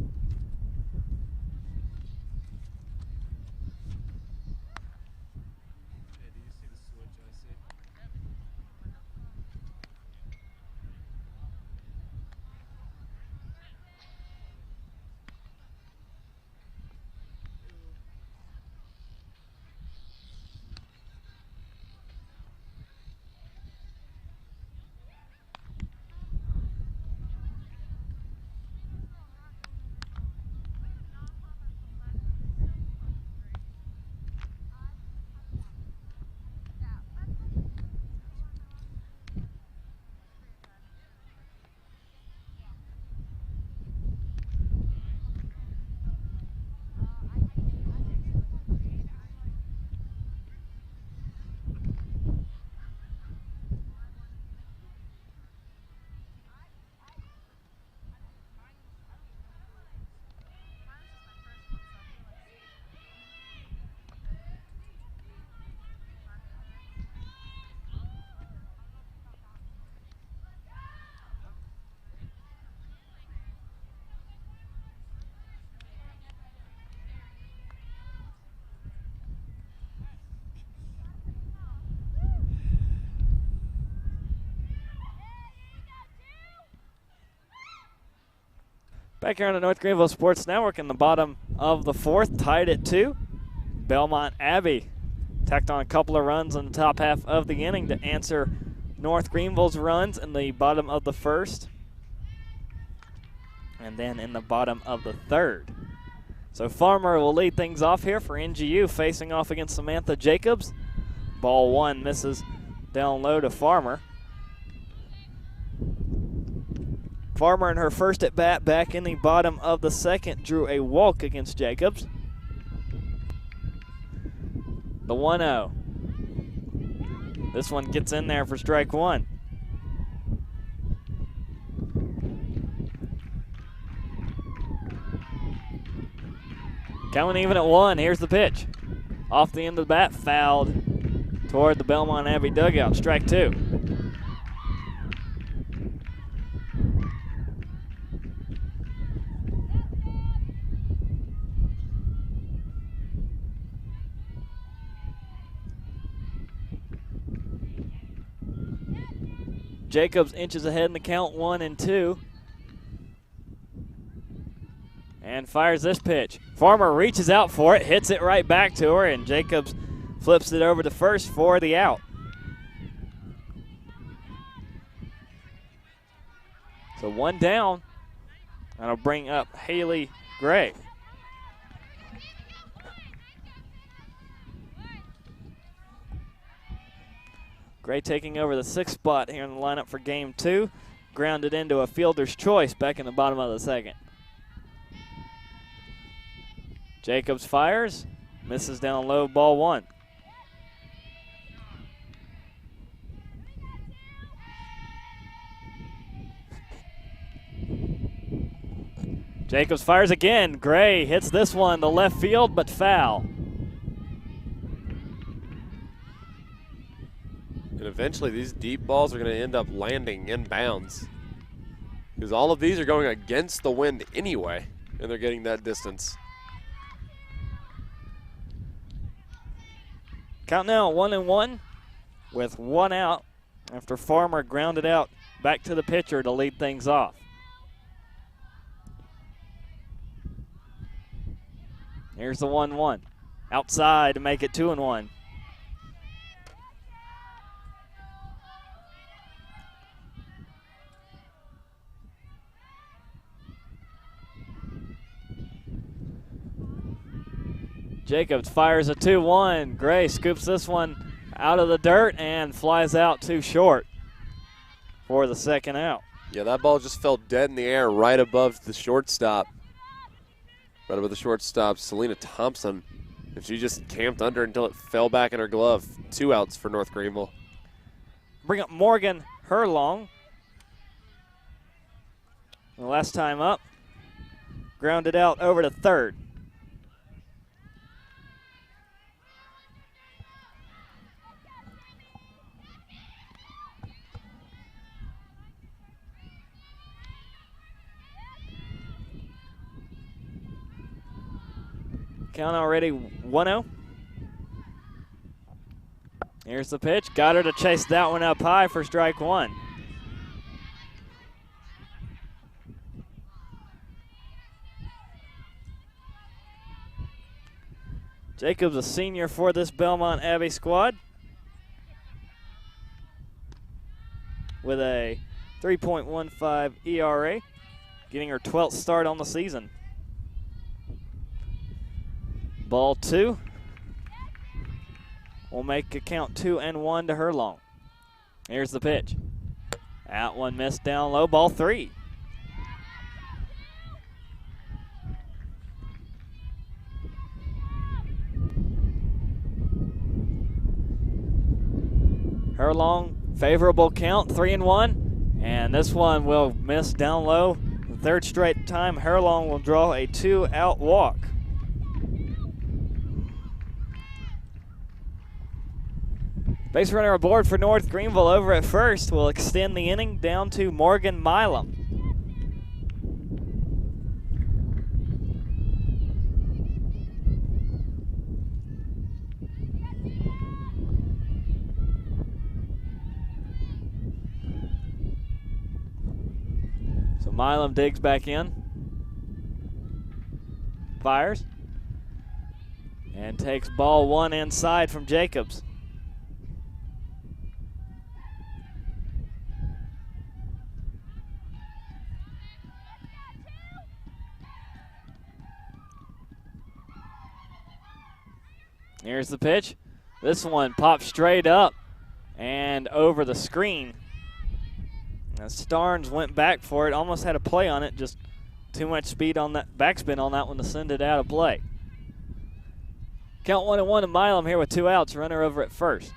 Back here on the North Greenville Sports Network in the bottom of the 4th, tied at 2. Belmont Abbey tacked on a couple of runs in the top half of the inning to answer North Greenville's runs in the bottom of the 1st and then in the bottom of the 3rd. So Farmer will lead things off here for NGU, facing off against Samantha Jacobs. Ball one misses down low to Farmer. Farmer in her first at bat back in the bottom of the second drew a walk against Jacobs. The 1-0. This one gets in there for strike one. Coming even at one. Here's the pitch. Off the end of the bat, fouled toward the Belmont Abbey dugout. Strike two. Jacobs inches ahead in the count, 1-2. And fires this pitch. Farmer reaches out for it, hits it right back to her, and Jacobs flips it over to first for the out. So one down. That'll bring up Haley Gray. Gray taking over the sixth spot here in the lineup for game two. Grounded into a fielder's choice back in the bottom of the second. Jacobs fires, misses down low, ball one. Jacobs fires again. Gray hits this one to left field, but foul. And eventually these deep balls are going to end up landing in bounds, because all of these are going against the wind anyway, and they're getting that distance. Count now 1-1 with one out after Farmer grounded out back to the pitcher to lead things off. Here's the 1-1. Outside to make it 2-1. Jacobs fires a 2-1. Gray scoops this one out of the dirt and flies out too short for the second out. Yeah, that ball just fell dead in the air right above the shortstop. Right above the shortstop, Selena Thompson. And she just camped under until it fell back in her glove. 2 outs for North Greenville. Bring up Morgan Herlong. The last time up, grounded out over to third. Count already 1-0. Here's the pitch. Got her to chase that one up high for strike one. Jacobs, a senior for this Belmont Abbey squad, with a 3.15 ERA, getting her 12th start on the season. Ball two. We'll make a count 2-1 to Herlong. Here's the pitch. Out one missed down low, ball three. Herlong, favorable count, 3-1. And this one will miss down low. The third straight time, Herlong will draw a 2-out walk. Base runner aboard for North Greenville over at first will extend the inning down to Morgan Milam. So Milam digs back in, fires, and takes ball one inside from Jacobs. Here's the pitch. This one popped straight up and over the screen. As Starnes went back for it, almost had a play on it, just too much speed on that backspin on that one to send it out of play. Count 1-1 to Milam here with 2 outs, runner over at first.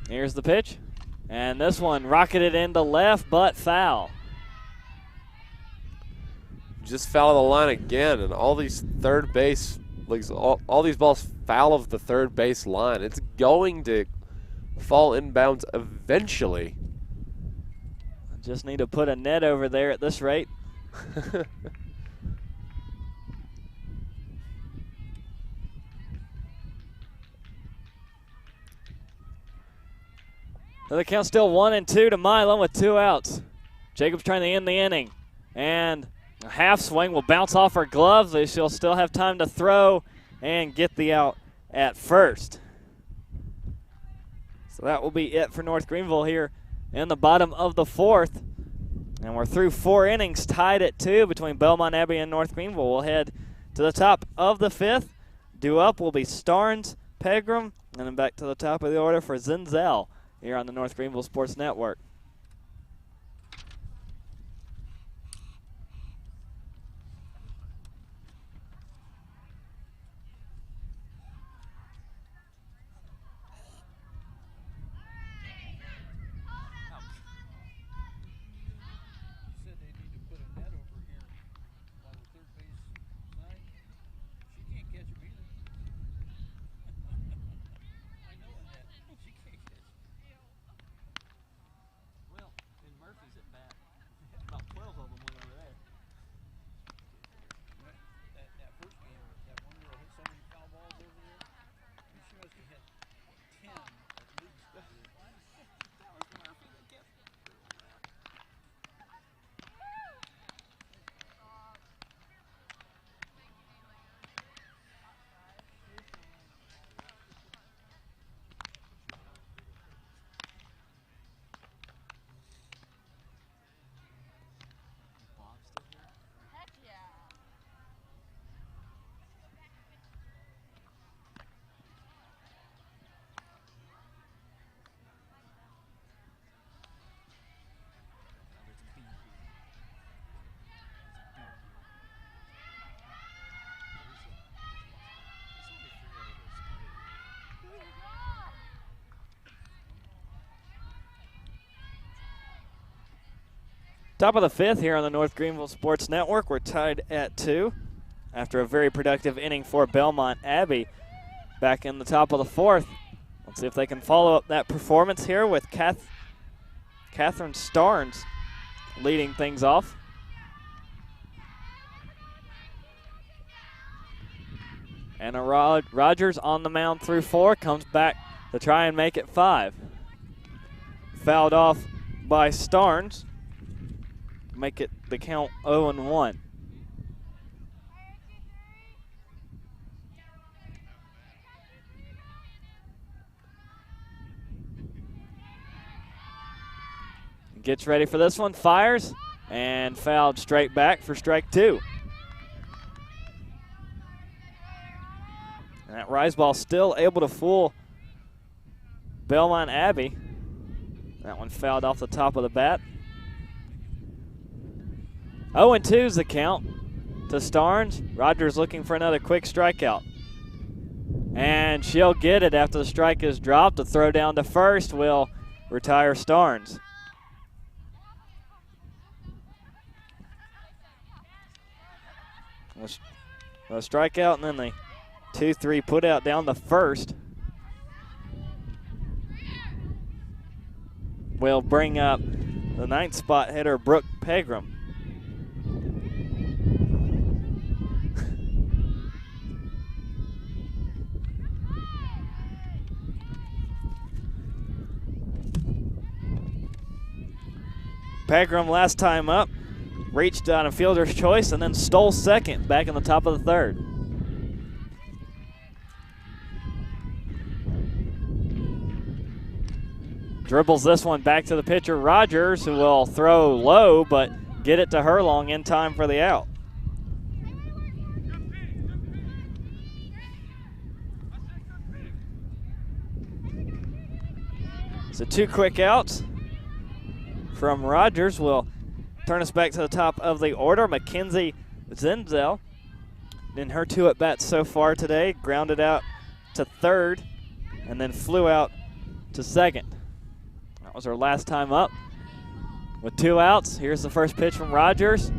Here's the pitch. And this one rocketed into left, but foul. Just foul of the line again, and all these third base, like all these balls foul of the third base line. It's going to fall inbounds eventually. Just need to put a net over there at this rate. So the count's still 1-2 to Milam with 2 outs. Jacobs trying to end the inning. And a half swing will bounce off her gloves. She'll still have time to throw and get the out at first. So that will be it for North Greenville here in the bottom of the 4th. And we're through 4 innings, tied at 2 between Belmont Abbey and North Greenville. We'll head to the top of the 5th. Due up will be Starnes, Pegram, and then back to the top of the order for Zenzel here on the North Greenville Sports Network. Top of the 5th here on the North Greenville Sports Network. We're tied at 2 after a very productive inning for Belmont Abbey. Back in the top of the 4th. Let's see if they can follow up that performance here with Catherine Starnes leading things off. And Rogers on the mound through 4, comes back to try and make it 5. Fouled off by Starnes. Make it the count 0-1. Gets ready for this one, fires, and fouled straight back for strike 2. And that rise ball still able to fool Belmont Abbey. That one fouled off the top of the bat. 0-2 is the count to Starnes. Rogers looking for another quick strikeout. And she'll get it after the strike is dropped. The throw down to first will retire Starnes. A strikeout and then the 2-3 put out down the first will bring up the 9th spot hitter Brooke Pegram. Pegram last time up reached on a fielder's choice and then stole second back in the top of the 3rd. Dribbles this one back to the pitcher, Rogers, who will throw low, but get it to Herlong in time for the out. So 2 quick outs from Rogers will turn us back to the top of the order. Mackenzie Zenzel, in her 2 at-bats so far today, grounded out to third and then flew out to second. That was her last time up. With 2 outs, here's the first pitch from Rogers.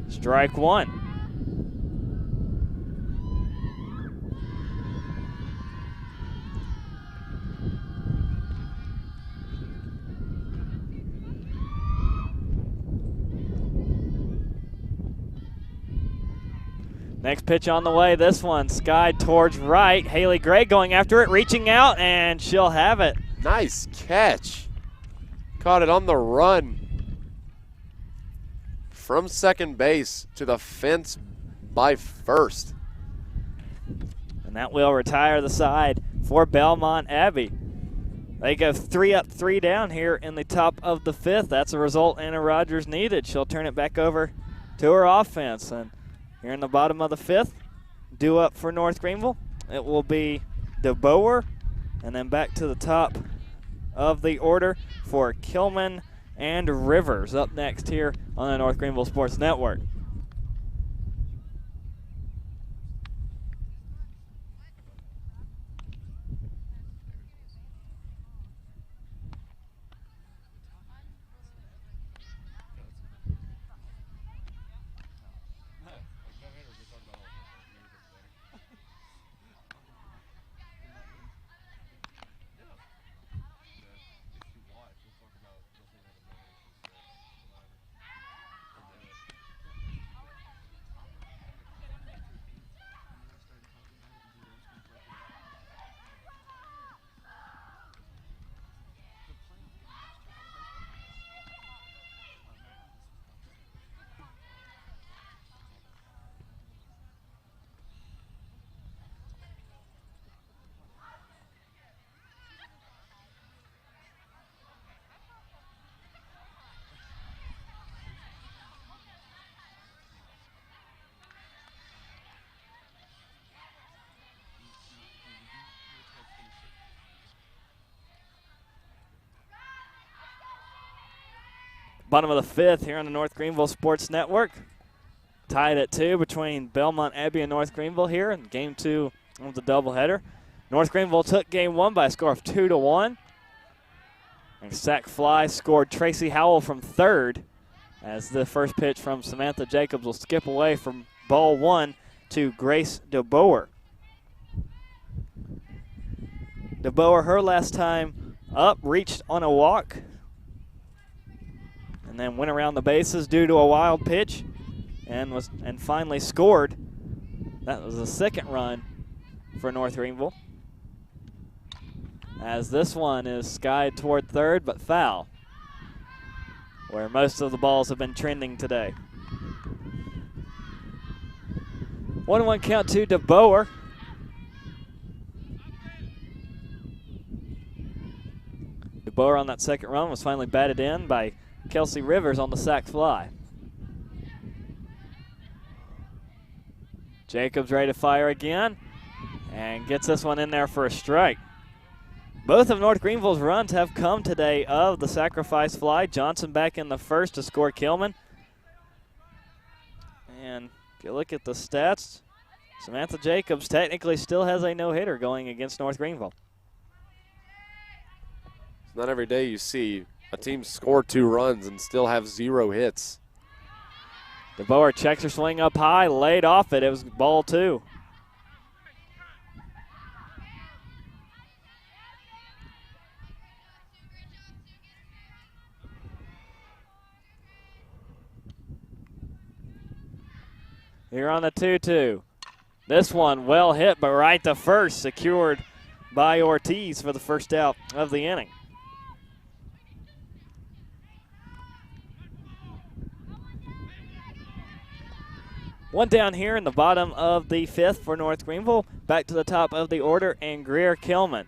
Strike 1. Next pitch on the way, this one skied towards right. Haley Gray going after it, reaching out, and she'll have it. Nice catch. Caught it on the run from second base to the fence by first. And that will retire the side for Belmont Abbey. They go 3 up, 3 down here in the top of the 5th. That's a result Anna Rogers needed. She'll turn it back over to her offense. And here in the bottom of the 5th, due up for North Greenville, it will be DeBoer, and then back to the top of the order for Kilman and Rivers up next here on the North Greenville Sports Network. Bottom of the 5th here on the North Greenville Sports Network. Tied at 2 between Belmont Abbey and North Greenville here in Game 2 of the doubleheader. North Greenville took Game 1 by a score of 2-1. And sac fly scored Tracy Howell from third, as the first pitch from Samantha Jacobs will skip away from ball 1 to Grace DeBoer. DeBoer, her last time up, reached on a walk, and then went around the bases due to a wild pitch and finally scored. That was the second run for North Greenville, as this one is skied toward third but foul, where most of the balls have been trending today. 1-1 count to DeBoer. DeBoer on that second run was finally batted in by Kelsey Rivers on the sac fly. Jacobs ready to fire again and gets this one in there for a strike. Both of North Greenville's runs have come today of the sacrifice fly. Johnson back in the first to score Kilman. And if you look at the stats, Samantha Jacobs technically still has a no-hitter going against North Greenville. It's not every day you see a team score 2 runs and still have 0 hits. DeBoer checks her swing up high, laid off it. It was ball 2. Here on the 2-2. This one well hit, but right to first, secured by Ortiz for the first out of the inning. One down here in the bottom of the 5th for North Greenville. Back to the top of the order, and Greer Kilman.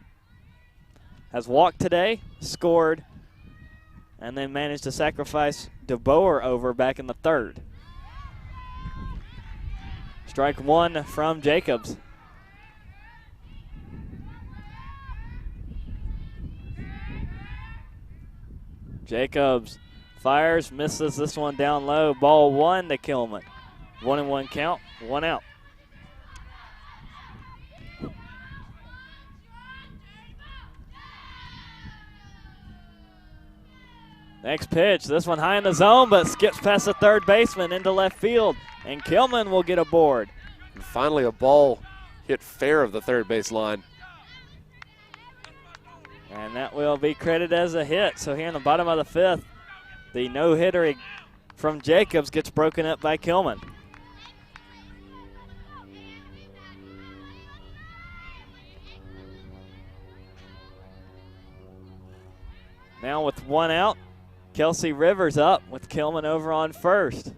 has walked today, scored, and then managed to sacrifice DeBoer over back in the third. Strike one from Jacobs. Jacobs fires, misses this one down low. Ball one to Kilman. 1-1 count, 1 out. Next pitch, this one high in the zone, but skips past the third baseman into left field, and Kilman will get aboard. And finally, a ball hit fair of the third base line. And that will be credited as a hit. So here in the bottom of the fifth, the no-hitter from Jacobs gets broken up by Kilman. Now with 1 out, Kelsey Rivers up with Kilman over on first.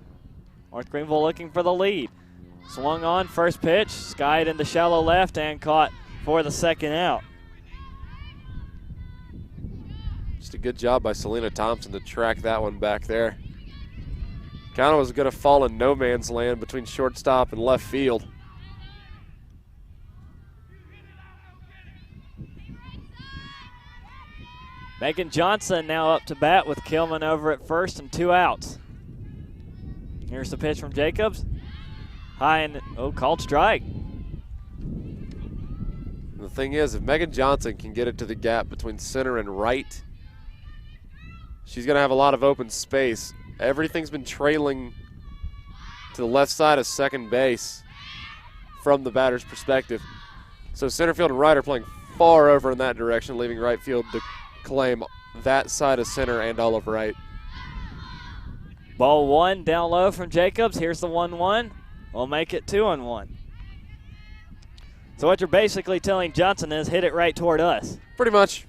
North Greenville looking for the lead. Swung on, first pitch, skied into shallow left and caught for the second out. Just a good job by Selena Thompson to track that one back there. Kind of was going to fall in no man's land between shortstop and left field. Megan Johnson now up to bat with Kilman over at first and 2 outs. Here's the pitch from Jacobs. High and, called strike. The thing is, if Megan Johnson can get it to the gap between center and right, she's going to have a lot of open space. Everything's been trailing to the left side of second base from the batter's perspective. So center field and right are playing far over in that direction, leaving right field to claim that side of center and all of right. Ball one down low from Jacobs. Here's the 1-1. We'll make it 2-1. So what you're basically telling Johnson is hit it right toward us. Pretty much.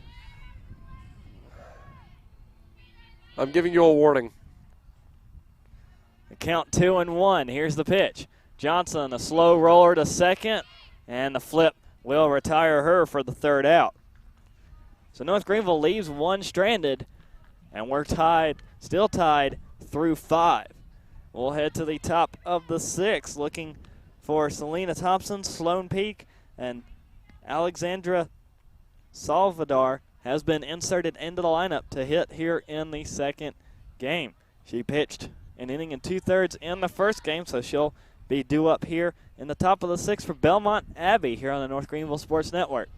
I'm giving you a warning. The count 2-1. Here's the pitch. Johnson, a slow roller to second, and the flip will retire her for the third out. So North Greenville leaves one stranded, and we're tied, still tied through 5. We'll head to the top of the 6th, looking for Selena Thompson, Sloan Peak, and Alexandra Salvador has been inserted into the lineup to hit here in the second game. She pitched an inning and 2/3 in the first game, so she'll be due up here in the top of the 6th for Belmont Abbey here on the North Greenville Sports Network.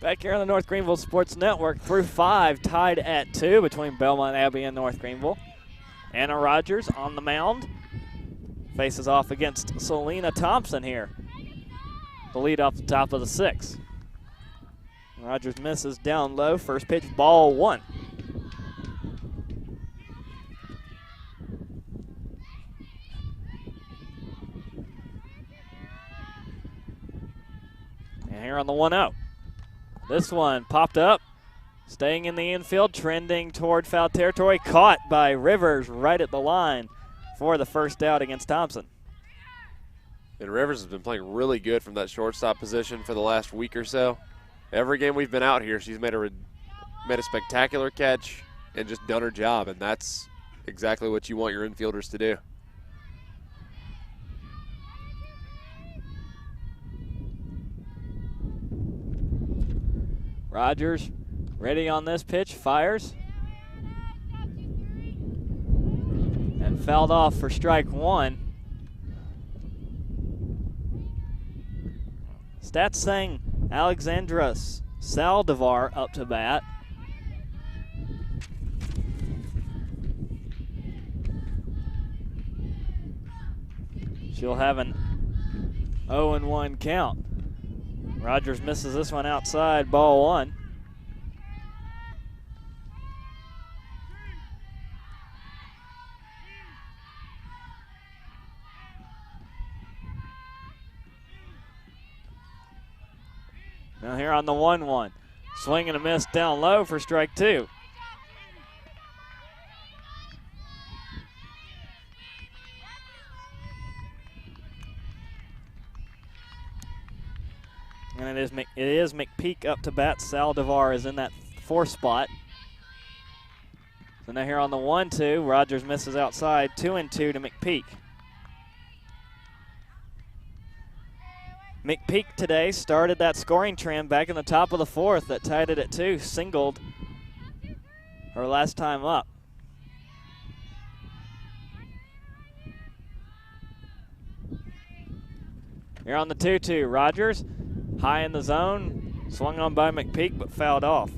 Back here on the North Greenville Sports Network, through 5, tied at 2 between Belmont Abbey and North Greenville. Anna Rogers on the mound. Faces off against Selena Thompson here. The lead off the top of the 6th. Rogers misses down low. First pitch, ball 1. And here on the 1-0. This one popped up Staying in the infield, trending toward foul territory, caught by Rivers right at the line for the first out against Thompson. And Rivers has been playing really good from that shortstop position for the last week or so. Every game we've been out here, she's made a spectacular catch and just done her job, and that's exactly what you want your infielders to do. Rogers ready on this pitch, fires. And fouled off for strike one. Stats saying Alexandra Saldivar up to bat. She'll have an 0-1 count. Rogers misses this one outside, ball one. Now here on the 1-1. Swing and a miss down low for strike two. And it is McPeak up to bat. Saldivar is in that fourth spot. So now here on the 1-2, Rogers misses outside, 2-2 to McPeak. McPeak today started that scoring trend back in the top of the fourth that tied it at 2, singled her last time up. Here on the 2-2, Rogers high in the zone, swung on by McPeak but fouled off.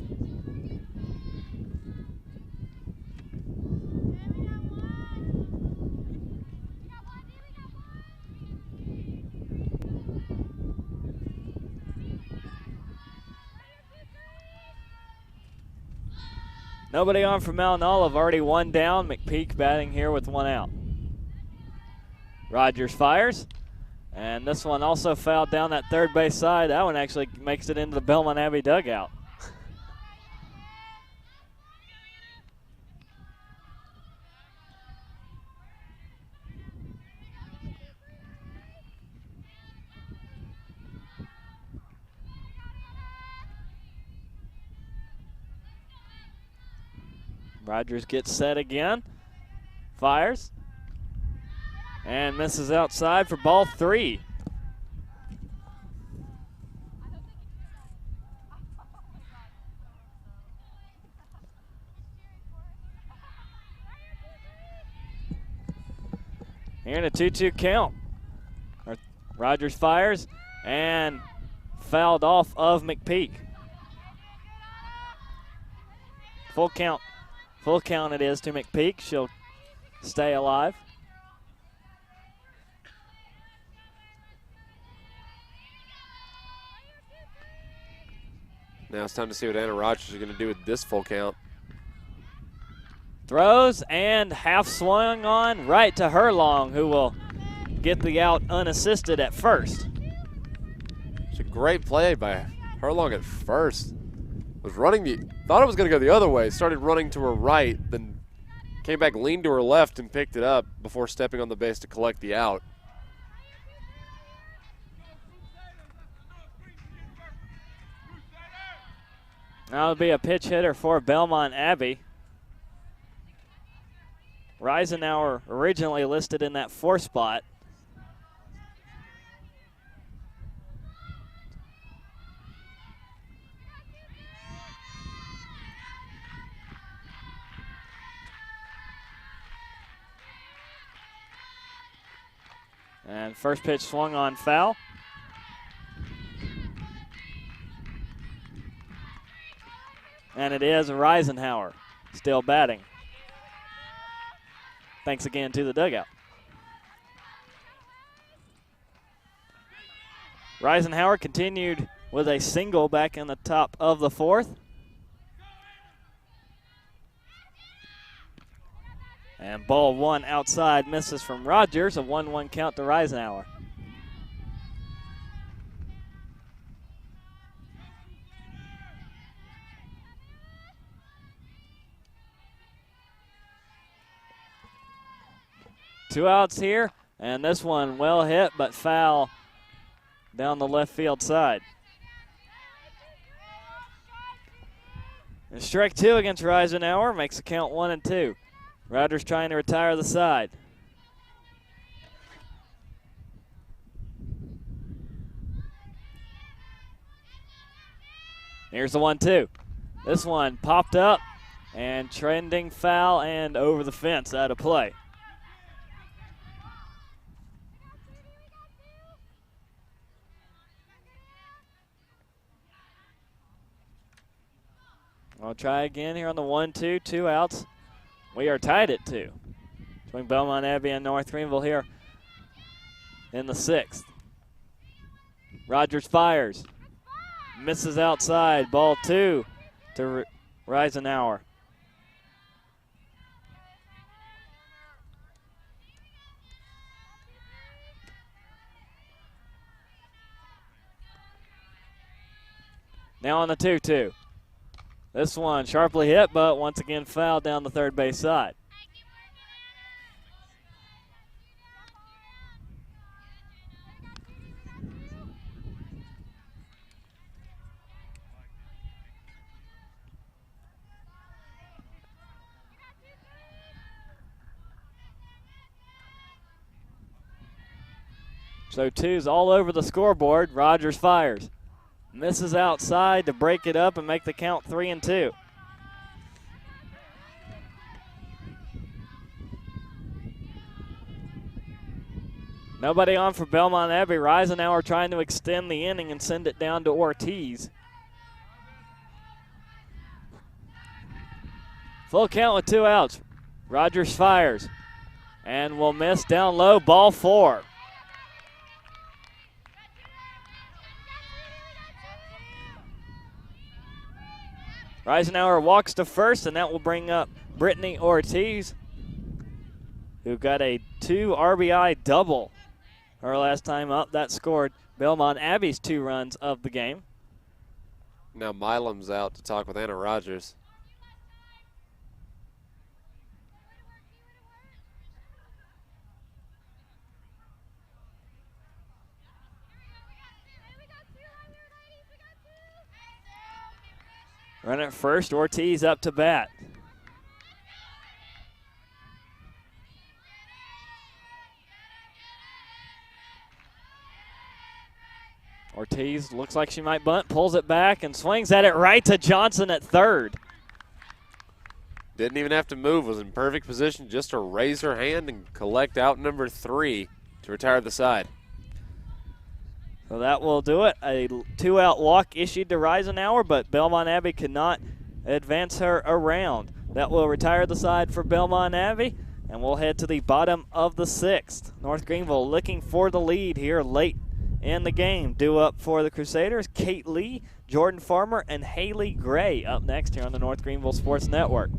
Nobody on for Mount Olive, already one down. McPeak batting here with one out. Rogers fires, and this one also fouled down that third base side. That one actually makes it into the Belmont Abbey dugout. Rogers gets set again, fires, and misses outside for ball three. Here in a 2-2 count. Rogers fires and fouled off of McPeak. Full count. Full count it is to McPeak. She'll stay alive. Now it's time to see what Anna Rogers is going to do with this full count. Throws and half swung on right to Herlong, who will get the out unassisted at first. It's a great play by Herlong at first. Was running thought it was going to go the other way, started running to her right, then came back, leaned to her left, and picked it up before stepping on the base to collect the out. That'll be a pitch hitter for Belmont Abbey. Reisenauer originally listed in that fourth spot. And first pitch swung on foul. And it is Reisenauer still batting. Thanks again to the dugout. Reisenauer continued with a single back in the top of the fourth. And ball one outside, misses from Rogers, a 1-1 count to Reisenauer. 2 outs here, and this one well hit but foul down the left field side. And strike 2 against Reisenauer makes the count 1-2. Rogers trying to retire the side. Here's the 1-2. This one popped up and trending foul and over the fence out of play. I'll try again here on the 1-2, 2 outs. We are tied at 2 between Belmont Abbey and North Greenville here in the 6th. Rogers fires. Misses outside. Ball 2 to Reisenauer. Now on the 2-2. This one sharply hit, but once again fouled down the third base side. So 2's all over the scoreboard. Rogers fires. Misses outside to break it up and make the count 3-2. Nobody on for Belmont Abbey. Reisenauer trying to extend the inning and send it down to Ortiz. Full count with 2 outs. Rogers fires and will miss down low. Ball 4. Reisenauer walks to first, and that will bring up Brittany Ortiz, who got a 2 RBI double her last time up. That scored Belmont Abbey's 2 runs of the game. Now Milam's out to talk with Anna Rogers. Run at first, Ortiz up to bat. Ortiz looks like she might bunt, pulls it back and swings at it right to Johnson at third. Didn't even have to move, was in perfect position just to raise her hand and collect out number 3 to retire the side. So that will do it. A 2-out walk issued to Reisenauer, but Belmont Abbey could not advance her around. That will retire the side for Belmont Abbey, and we'll head to the bottom of the 6th. North Greenville looking for the lead here late in the game. Due up for the Crusaders, Kate Lee, Jordan Farmer, and Haley Gray up next here on the North Greenville Sports Network.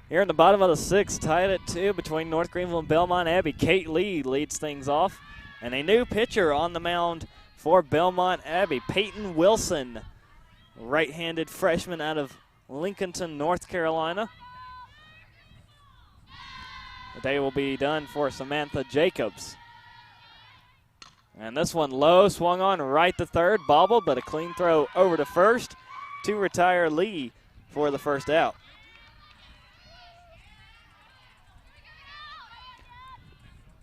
Here in the bottom of the 6th, tied at 2 between North Greenville and Belmont Abbey. Kate Lee leads things off And a new pitcher on the mound for Belmont Abbey, Peyton Wilson, right-handed freshman out of Lincolnton, North Carolina. The day will be done for Samantha Jacobs. And this one low, swung on right to third, bobbled, but a clean throw over to first to retire Lee for the first out.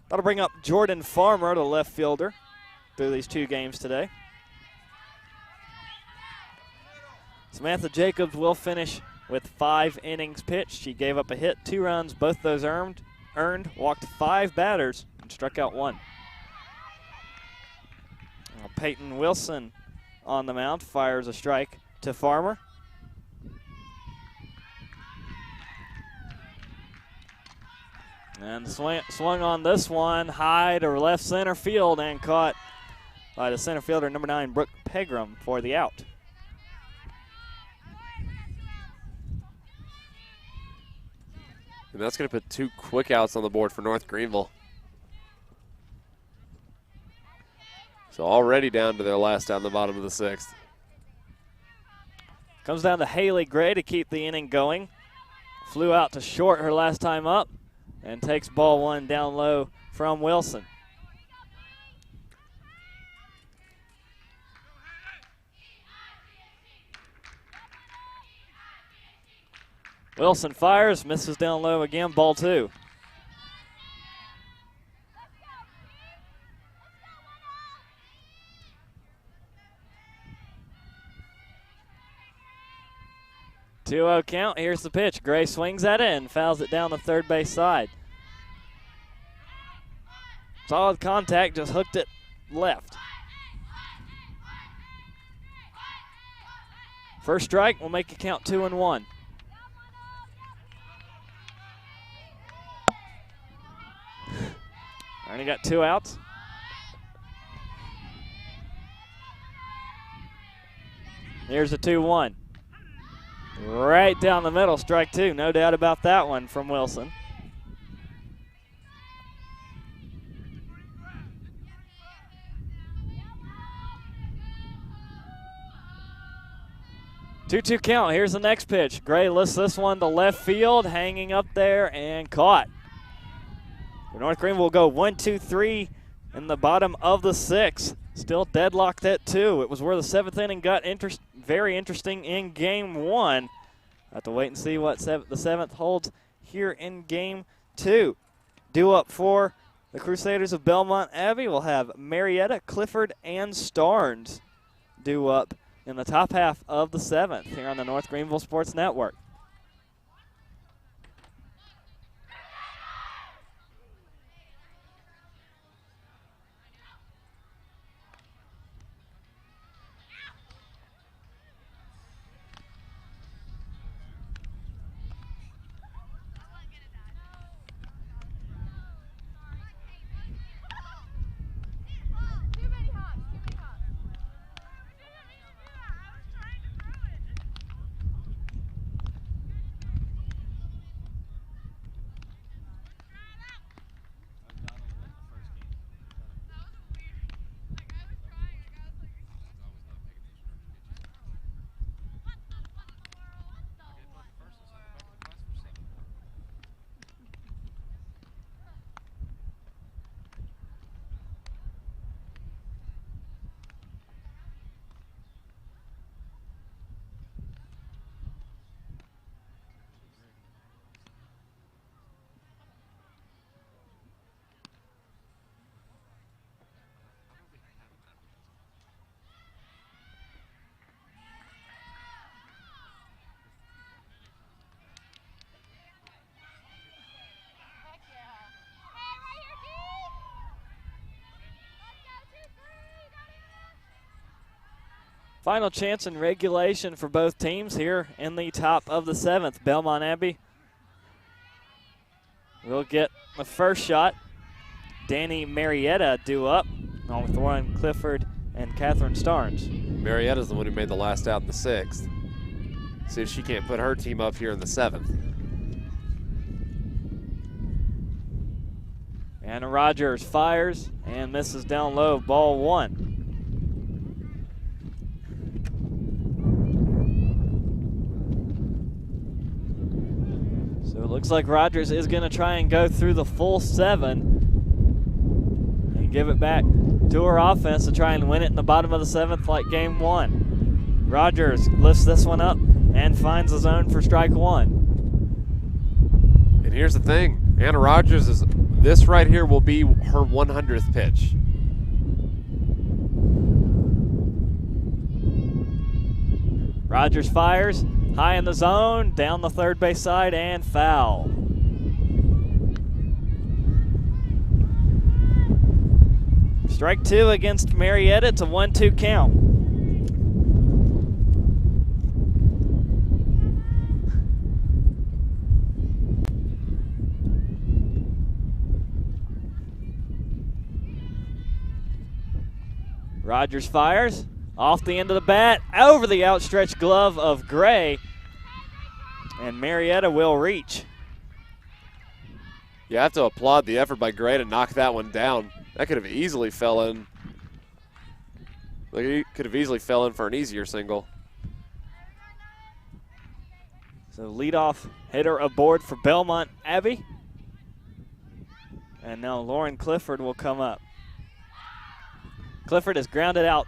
That'll bring up Jordan Farmer, the left fielder, through these 2 games today. Samantha Jacobs will finish with 5 innings pitched. She gave up a hit, 2 runs, both those earned, walked 5 batters, and struck out 1. Peyton Wilson on the mound, fires a strike to Farmer. And swung on this one, high to left center field, and caught by the center fielder, number 9, Brooke Pegram, for the out. And that's going to put 2 quick outs on the board for North Greenville. So already down to their last out in the bottom of the 6th. Comes down to Haley Gray to keep the inning going. Flew out to short her last time up and takes ball 1 down low from Wilson. Wilson fires, misses down low again, ball 2. Two-0 count. Here's the pitch. Gray swings that in, fouls it down the third base side. Solid contact, just hooked it left. First strike will make it count 2-1. Already got 2 outs. Here's a 2-1. Right down the middle, strike 2. No doubt about that one from Wilson. Two-two count. Here's the next pitch. Gray lifts this one to left field, hanging up there and caught. North Greenville will go 1-2-3 in the bottom of the 6th. Still deadlocked at 2. It was where the 7th inning got very interesting in Game 1. Have to wait and see what the 7th holds here in Game 2. Due up for the Crusaders of Belmont Abbey, we'll have Marietta, Clifford, and Starnes due up in the top half of the 7th here on the North Greenville Sports Network. Final chance in regulation for both teams here in the top of the 7th. Belmont Abbey will get the first shot. Danny Marietta due up, along with Warren Clifford and Catherine Starnes. Marietta's the one who made the last out in the 6th. See if she can't put her team up here in the 7th. Anna Rogers fires and misses down low, ball 1. So it looks like Rogers is going to try and go through the full 7 and give it back to her offense to try and win it in the bottom of the 7th like game 1. Rogers lifts this one up and finds the zone for strike 1. And here's the thing, Anna Rogers is, this right here will be her 100th pitch. Rogers fires, high in the zone, down the third base side, and foul. Strike 2 against Marietta. It's a 1-2 count. Rogers fires off the end of the bat, over the outstretched glove of Gray, and Marietta will reach. You have to applaud the effort by Gray to knock that one down. That could have easily fell in. Like, he could have easily fell in for an easier single. So leadoff hitter aboard for Belmont Abbey. And now Lauren Clifford will come up. Clifford has grounded out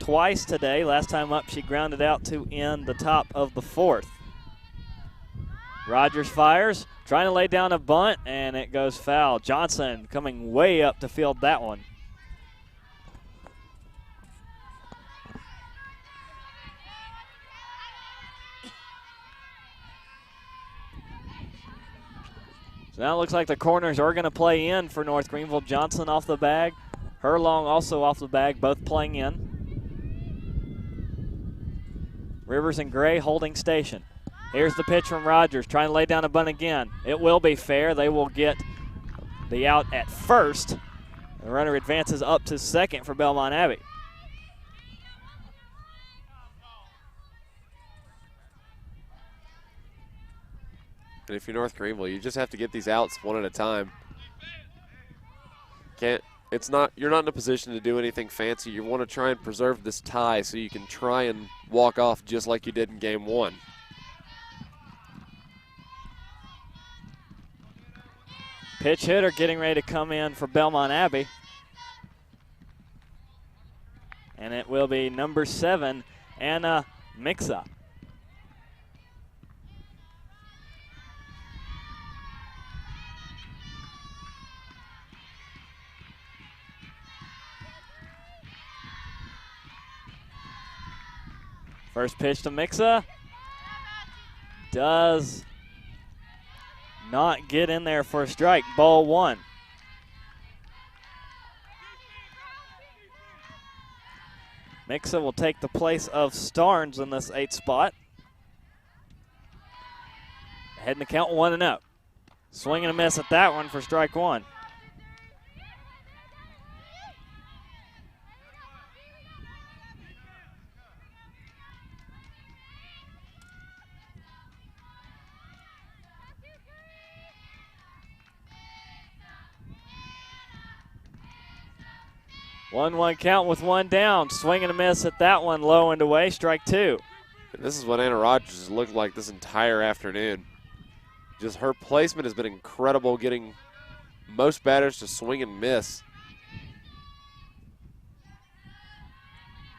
twice today. Last time up, she grounded out to end the top of the 4th. Rogers fires, trying to lay down a bunt, and it goes foul. Johnson coming way up to field that one. So now it looks like the corners are going to play in for North Greenville. Johnson off the bag. Herlong also off the bag, both playing in. Rivers and Gray holding station. Here's the pitch from Rogers, trying to lay down a bunt again. It will be fair. They will get the out at first. The runner advances up to second for Belmont Abbey. And if you're North Greenville, you just have to get these outs one at a time. You're not in a position to do anything fancy. You want to try and preserve this tie so you can try and walk off just like you did in game 1. Pitch hitter getting ready to come in for Belmont Abbey. And it will be number 7, Anna Mixa. First pitch to Mixa. Does not get in there for a strike. Ball 1. Mixa will take the place of Starnes in this 8th spot. Heading to count 1-0. Swing and a miss at that one for strike 1. One count with 1 down. Swing and a miss at that one, low and away, strike 2. And this is what Anna Rogers has looked like this entire afternoon. Just her placement has been incredible, getting most batters to swing and miss.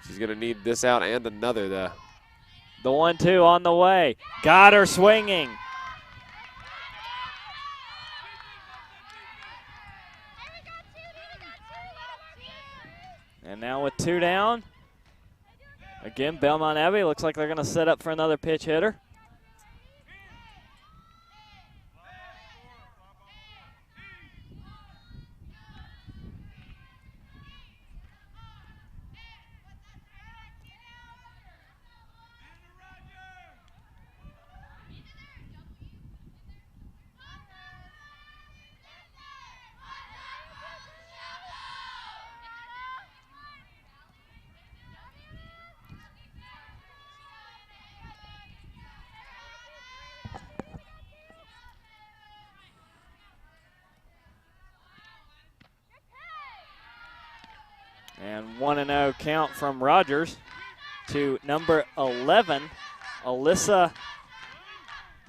She's going to need this out and another, though. The 1-2 on the way. Got her swinging. And now with 2 down, again, Belmont Abbey looks like they're going to set up for another pitch hitter. And 1-0 count from Rogers to number 11, Alyssa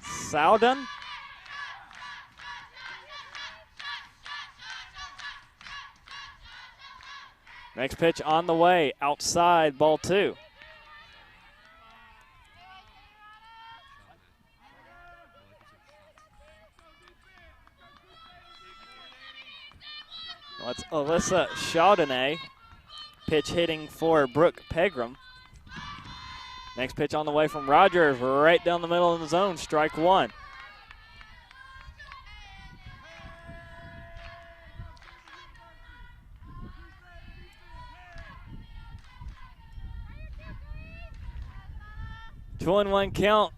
Sowden. Next pitch on the way, outside, ball 2. That's Alyssa Chardonnay, pitch hitting for Brooke Pegram. Next pitch on the way from Rogers, right down the middle of the zone, strike 1. Two and 1 count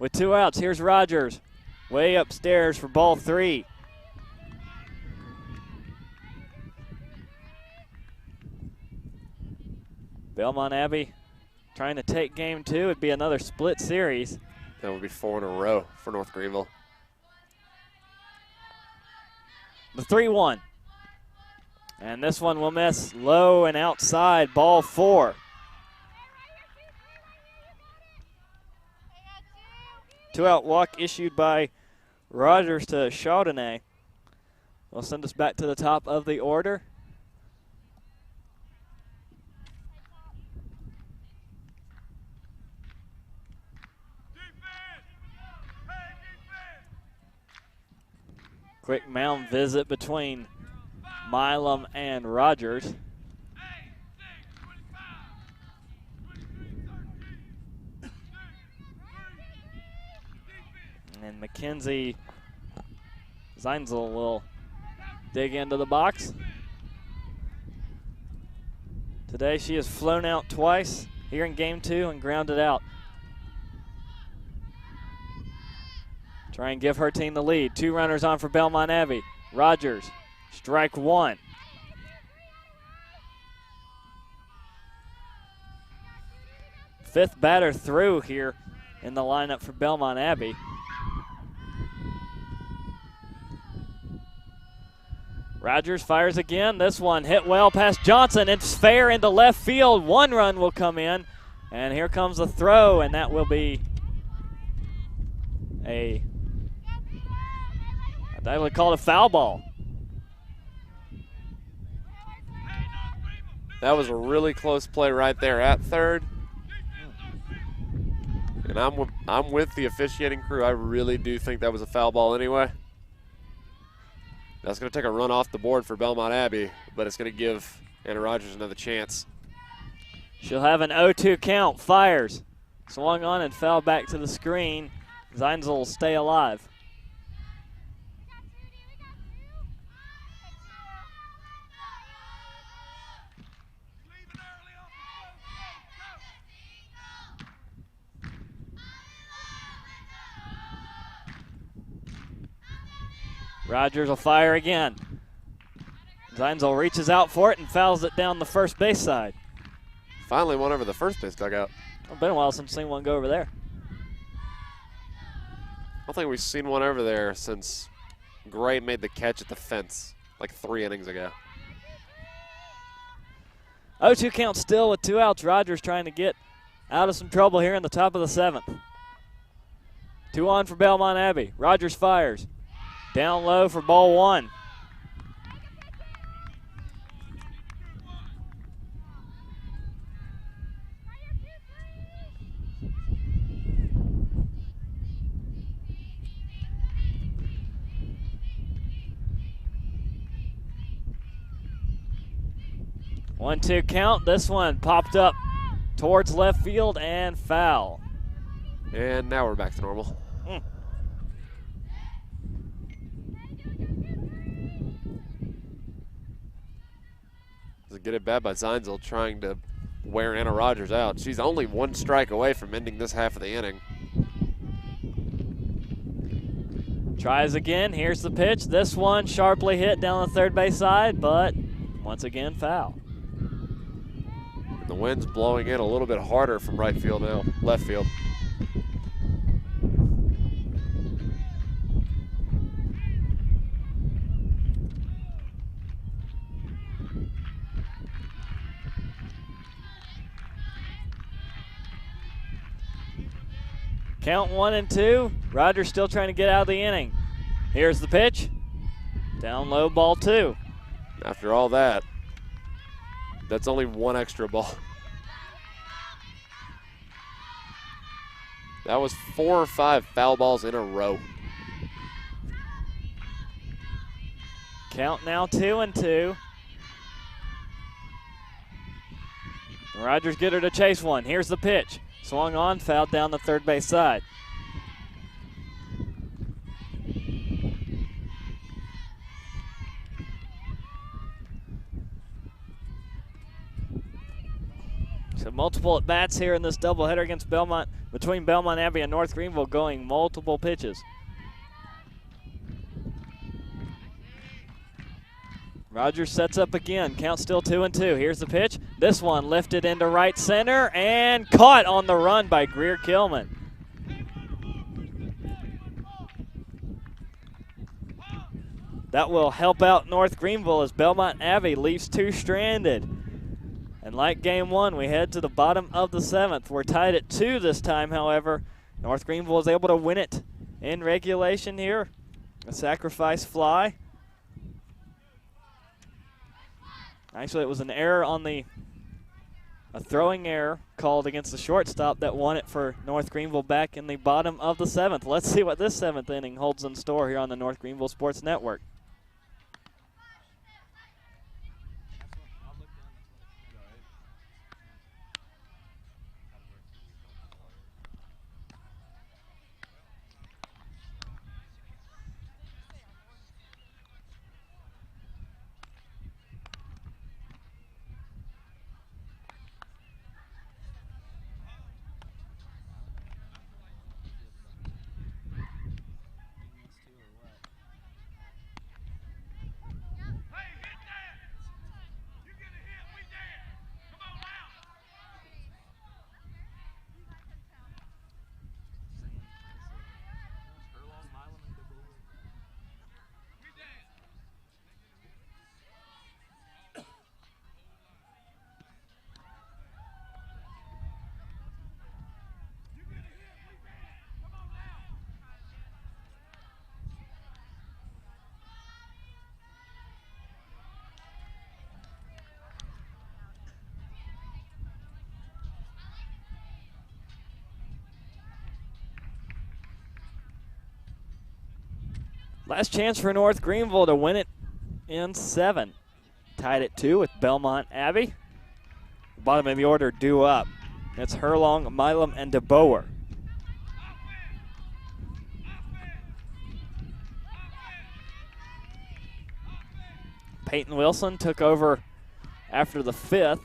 with 2 outs. Here's Rogers, way upstairs for ball 3. Belmont Abbey trying to take game 2. It'd be another split series. That would be 4 in a row for North Greenville. The 3-1. And this one will miss low and outside, ball 4. Two-out walk issued by Rogers to Chardonnay. Will send us back to the top of the order. Quick mound visit between Milam and Rogers. And Mackenzie Zeinzel will dig into the box. Today she has flown out twice here in game 2 and grounded out. Try and give her team the lead. 2 runners on for Belmont Abbey. Rogers, strike 1. Fifth batter through here in the lineup for Belmont Abbey. Rogers fires again. This one hit well past Johnson. It's fair into left field. 1 run will come in. And here comes the throw, and that will be I would call it a foul ball. That was a really close play right there at third. And I'm with the officiating crew. I really do think that was a foul ball anyway. That's going to take a run off the board for Belmont Abbey, but it's going to give Anna Rogers another chance. She'll have an 0-2 count. Fires. Swung on and fell back to the screen. Zeinzel will stay alive. Rogers will fire again. Zeinzel reaches out for it and fouls it down the first base side. Finally one over the first base dugout. It's been a while since I've seen one go over there. I don't think we've seen one over there since Gray made the catch at the fence like 3 innings ago. 0-2 count still with 2 outs. Rogers trying to get out of some trouble here in the top of the 7th. 2 on for Belmont Abbey. Rogers fires. Down low for ball 1. One-two count. This one popped up towards left field and foul. And now we're back to normal. Get it bad by Zeinzel trying to wear Anna Rogers out. She's only 1 strike away from ending this half of the inning. Tries again. Here's the pitch. This one sharply hit down the third base side, but once again foul. The wind's blowing in a little bit harder from right field now, left field. Count 1-2. Rogers still trying to get out of the inning. Here's the pitch. Down low, ball 2. After all that, that's only one extra ball. That was 4 or 5 foul balls in a row. Count now 2-2. Rogers get her to chase one. Here's the pitch. Swung on, fouled down the third base side. So multiple at bats here in this doubleheader against Belmont, between Belmont Abbey and North Greenville, going multiple pitches. Rogers sets up again. Count still 2-2. Here's the pitch. This one lifted into right center and caught on the run by Greer Kilman. That will help out North Greenville as Belmont Abbey leaves 2 stranded. And like game 1, we head to the bottom of the 7th. We're tied at 2 this time, however. North Greenville is able to win it in regulation here. A sacrifice fly. Actually, it was an error on a throwing error called against the shortstop that won it for North Greenville back in the bottom of the 7th. Let's see what this 7th inning holds in store here on the North Greenville Sports Network. Last chance for North Greenville to win it in 7. Tied at 2 with Belmont Abbey. Bottom of the order due up. It's Herlong, Milam, and DeBoer. Peyton Wilson took over after the 5th.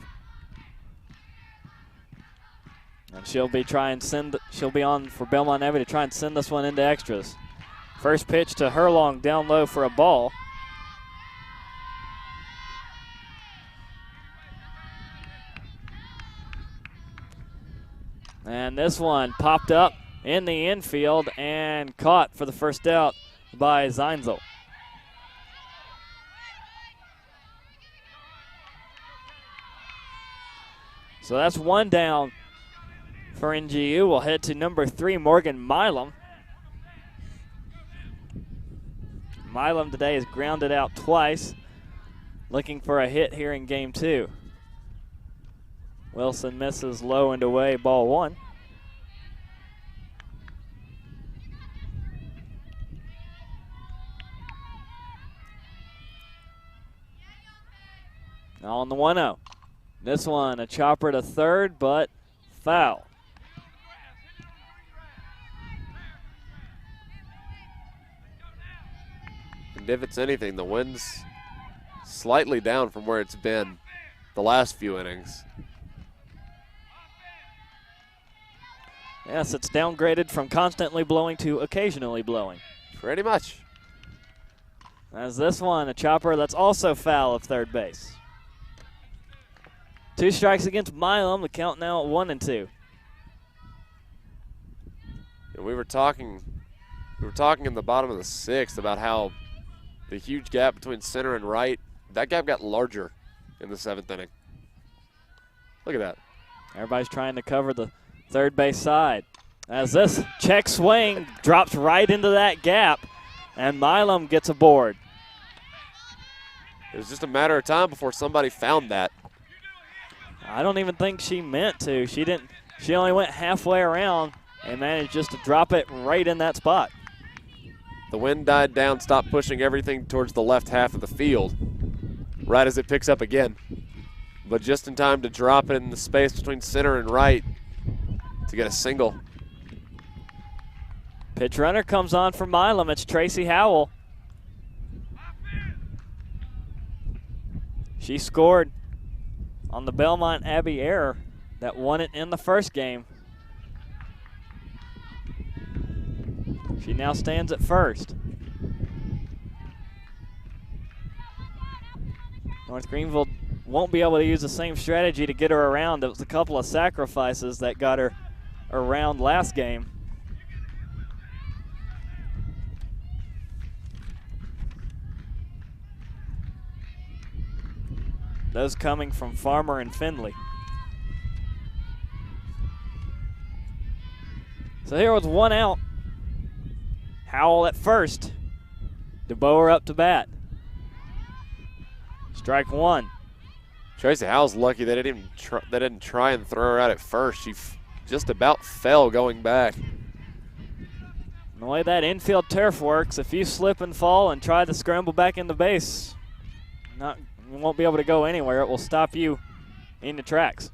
And she'll be on for Belmont Abbey to try and send this one into extras. First pitch to Herlong down low for a ball. And this one popped up in the infield and caught for the first out by Zeinzel. So that's 1 down for NGU. We'll head to number 3, Morgan Milam. Milam today has grounded out twice, looking for a hit here in game 2. Wilson misses low and away, ball 1. Now on the 1-0. This one, a chopper to third, but foul. And if it's anything, the wind's slightly down from where it's been the last few innings. Yes, it's downgraded from constantly blowing to occasionally blowing. Pretty much. As this one, a chopper that's also foul of third base. 2 strikes against Milam, the count now at 1-2. And we were talking in the bottom of the 6th about how the huge gap between center and right, that gap got larger in the 7th inning. Look at that. Everybody's trying to cover the third base side. as this check swing drops right into that gap, and Milam gets aboard. It was just a matter of time before somebody found that. I don't even think she meant to. She didn't. She only went halfway around and managed just to drop it right in that spot. The wind died down, stopped pushing everything towards the left half of the field, right as it picks up again. But just in time to drop it in the space between center and right to get a single. Pitch runner comes on for Milam. It's Tracy Howell. She scored on the Belmont Abbey error that won it in the first game. She now stands at first. North Greenville won't be able to use the same strategy to get her around. It was a couple of sacrifices that got her around last game. Those coming from Farmer and Findlay. So here with one out. Howell at first. DeBoer up to bat. Strike one. Tracy Howell's lucky they didn't try and throw her out at first. She just about fell going back. The way that infield turf works, if you slip and fall and try to scramble back into base, you won't be able to go anywhere. It will stop you in the tracks.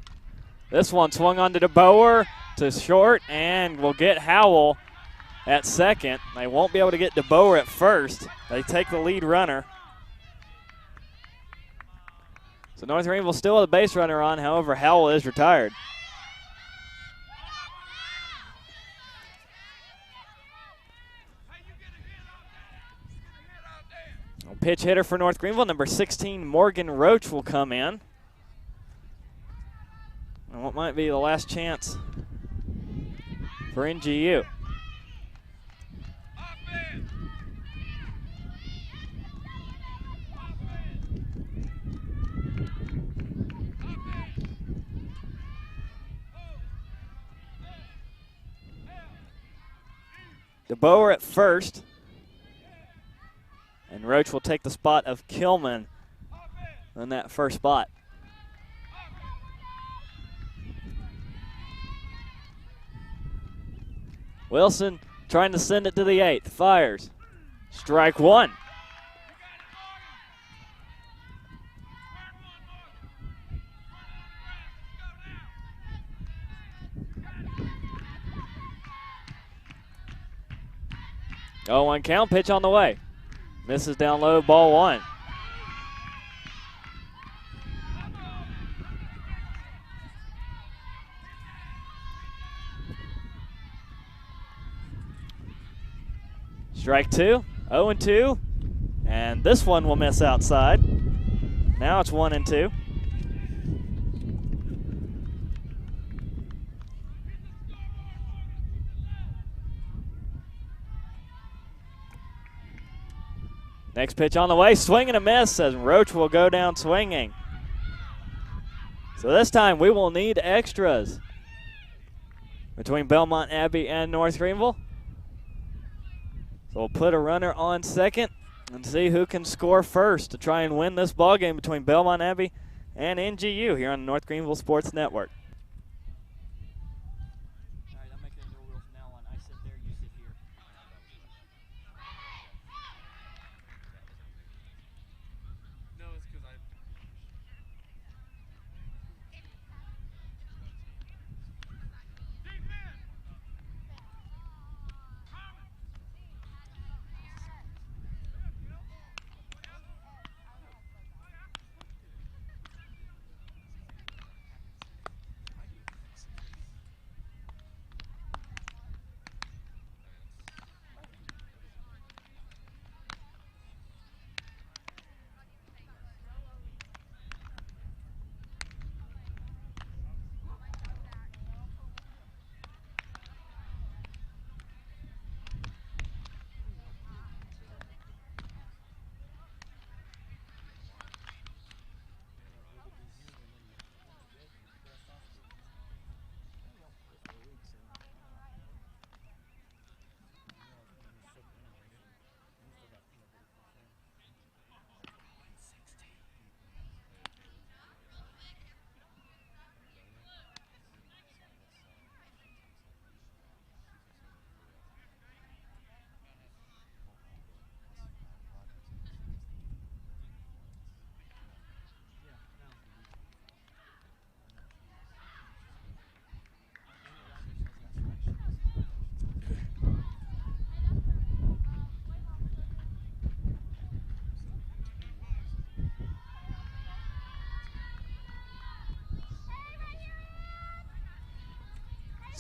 This one swung on to DeBoer to short and will get Howell at second. They won't be able to get DeBoer at first. They take the lead runner. So North Greenville still with a base runner on, however, Howell is retired. Pitch hitter for North Greenville, number 16, Morgan Roach, will come in. And what might be the last chance for NGU. DeBoer at first. And Roach will take the spot of Kilman in that first spot. Wilson trying to send it to the eighth. Fires. Strike one. Oh, 1 count, pitch on the way. Misses down low, ball one. Strike two, 0-2. And this one will miss outside. Now it's 1-2. Next pitch on the way, swing and a miss as Roach will go down swinging. So this time we will need extras between Belmont Abbey and North Greenville. So we'll put a runner on second and see who can score first to try and win this ball game between Belmont Abbey and NGU here on the North Greenville Sports Network.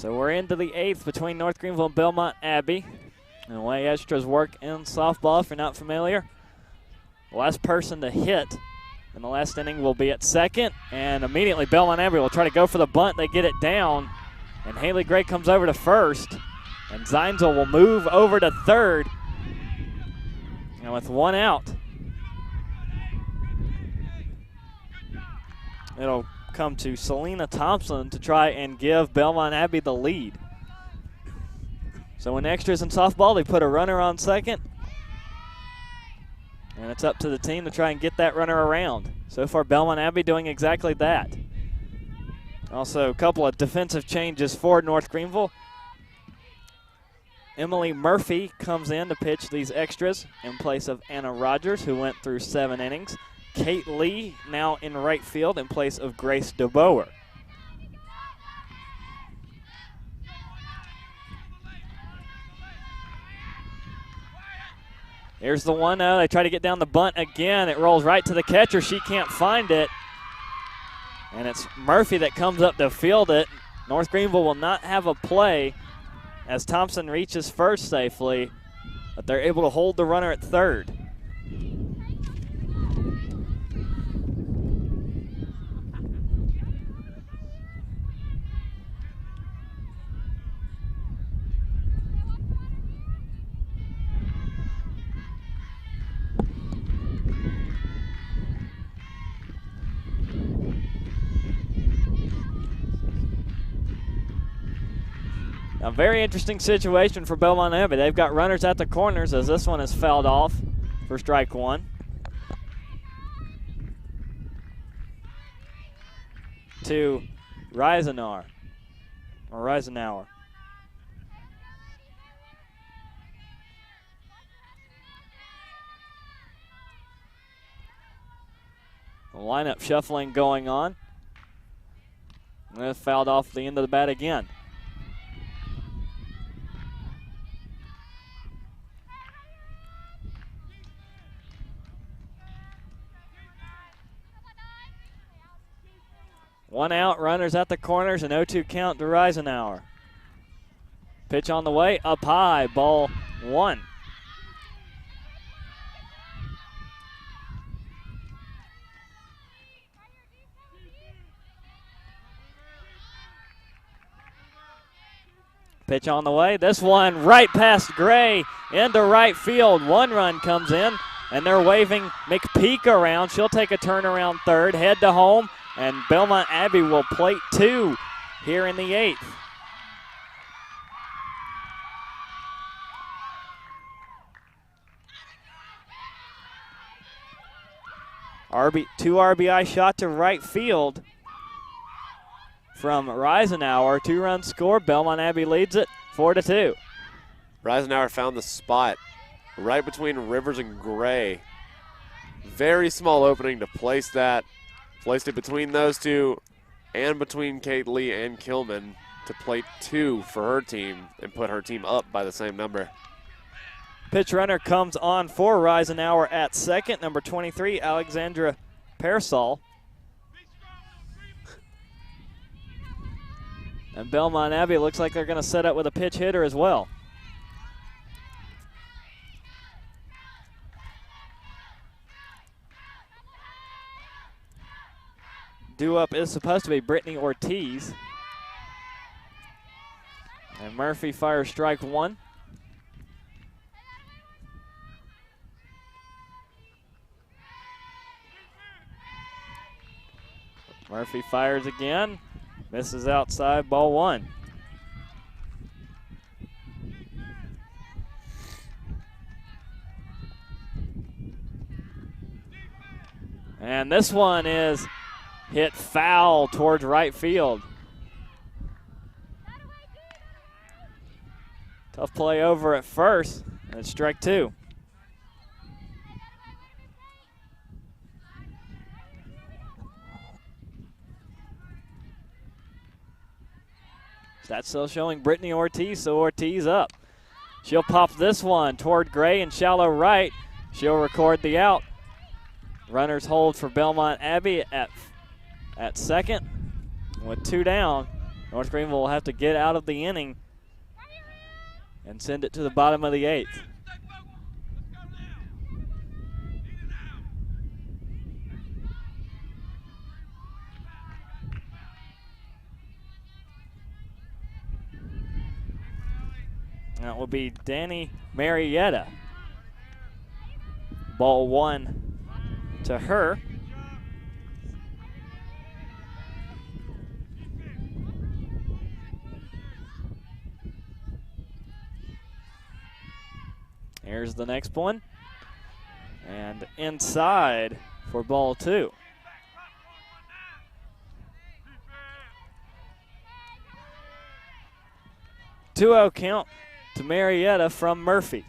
So we're into the 8th between North Greenville and Belmont Abbey. And the way extras work in softball, if you're not familiar, the last person to hit in the last inning will be at second. And immediately Belmont Abbey will try to go for the bunt. They get it down. And Haley Gray comes over to first. And Zeinzel will move over to third. And with one out, it'll come to Selena Thompson to try and give Belmont Abbey the lead. So in extras in softball, they put a runner on second. And it's up to the team to try and get that runner around. So far, Belmont Abbey doing exactly that. Also, a couple of defensive changes for North Greenville. Emily Murphy comes in to pitch these extras in place of Anna Rogers, who went through 7 innings. Kate Lee now in right field in place of Grace DeBoer. Here's the 1-0. They try to get down the bunt again. It rolls right to the catcher. She can't find it. And it's Murphy that comes up to field it. North Greenville will not have a play as Thompson reaches first safely, but they're able to hold the runner at third. A very interesting situation for Belmont Abbey. They've got runners at the corners as this one is fouled off for strike 1. To Reisenauer. The lineup shuffling going on. And it's fouled off the end of the bat again. One out, runners at the corners, an 0-2 count to Reisenauer. Pitch on the way, up high, ball 1. Pitch on the way, this one right past Gray into right field. 1 run comes in, and they're waving McPeak around. She'll take a turn around third, head to home. And Belmont Abbey will plate 2 here in the 8th. Two RBI shot to right field from Reisenauer. 2-run score. Belmont Abbey leads it 4-2. Reisenauer found the spot right between Rivers and Gray. Very small opening to place that. Placed it between those two and between Kate Lee and Kilman to plate 2 for her team and put her team up by the same number. Pitch runner comes on for Reisenauer at second, number 23, Alexandra Pearsall. And Belmont Abbey looks like they're going to set up with a pitch hitter as well. Due up is supposed to be Brittany Ortiz. And Murphy fires strike 1. Murphy fires again. Misses outside, ball 1. And this one is hit foul towards right field. Tough play over at first, and it's strike 2. That's still showing Brittany Ortiz, so Ortiz up. She'll pop this one toward Gray and shallow right. She'll record the out. Runners hold for Belmont Abbey at second. With 2 down, North Greenville will have to get out of the inning and send it to the bottom of the 8th. That will be Danny Marietta. Ball 1 to her. Here's the next one. And inside for ball 2. 2-0 count to Marietta from Murphy.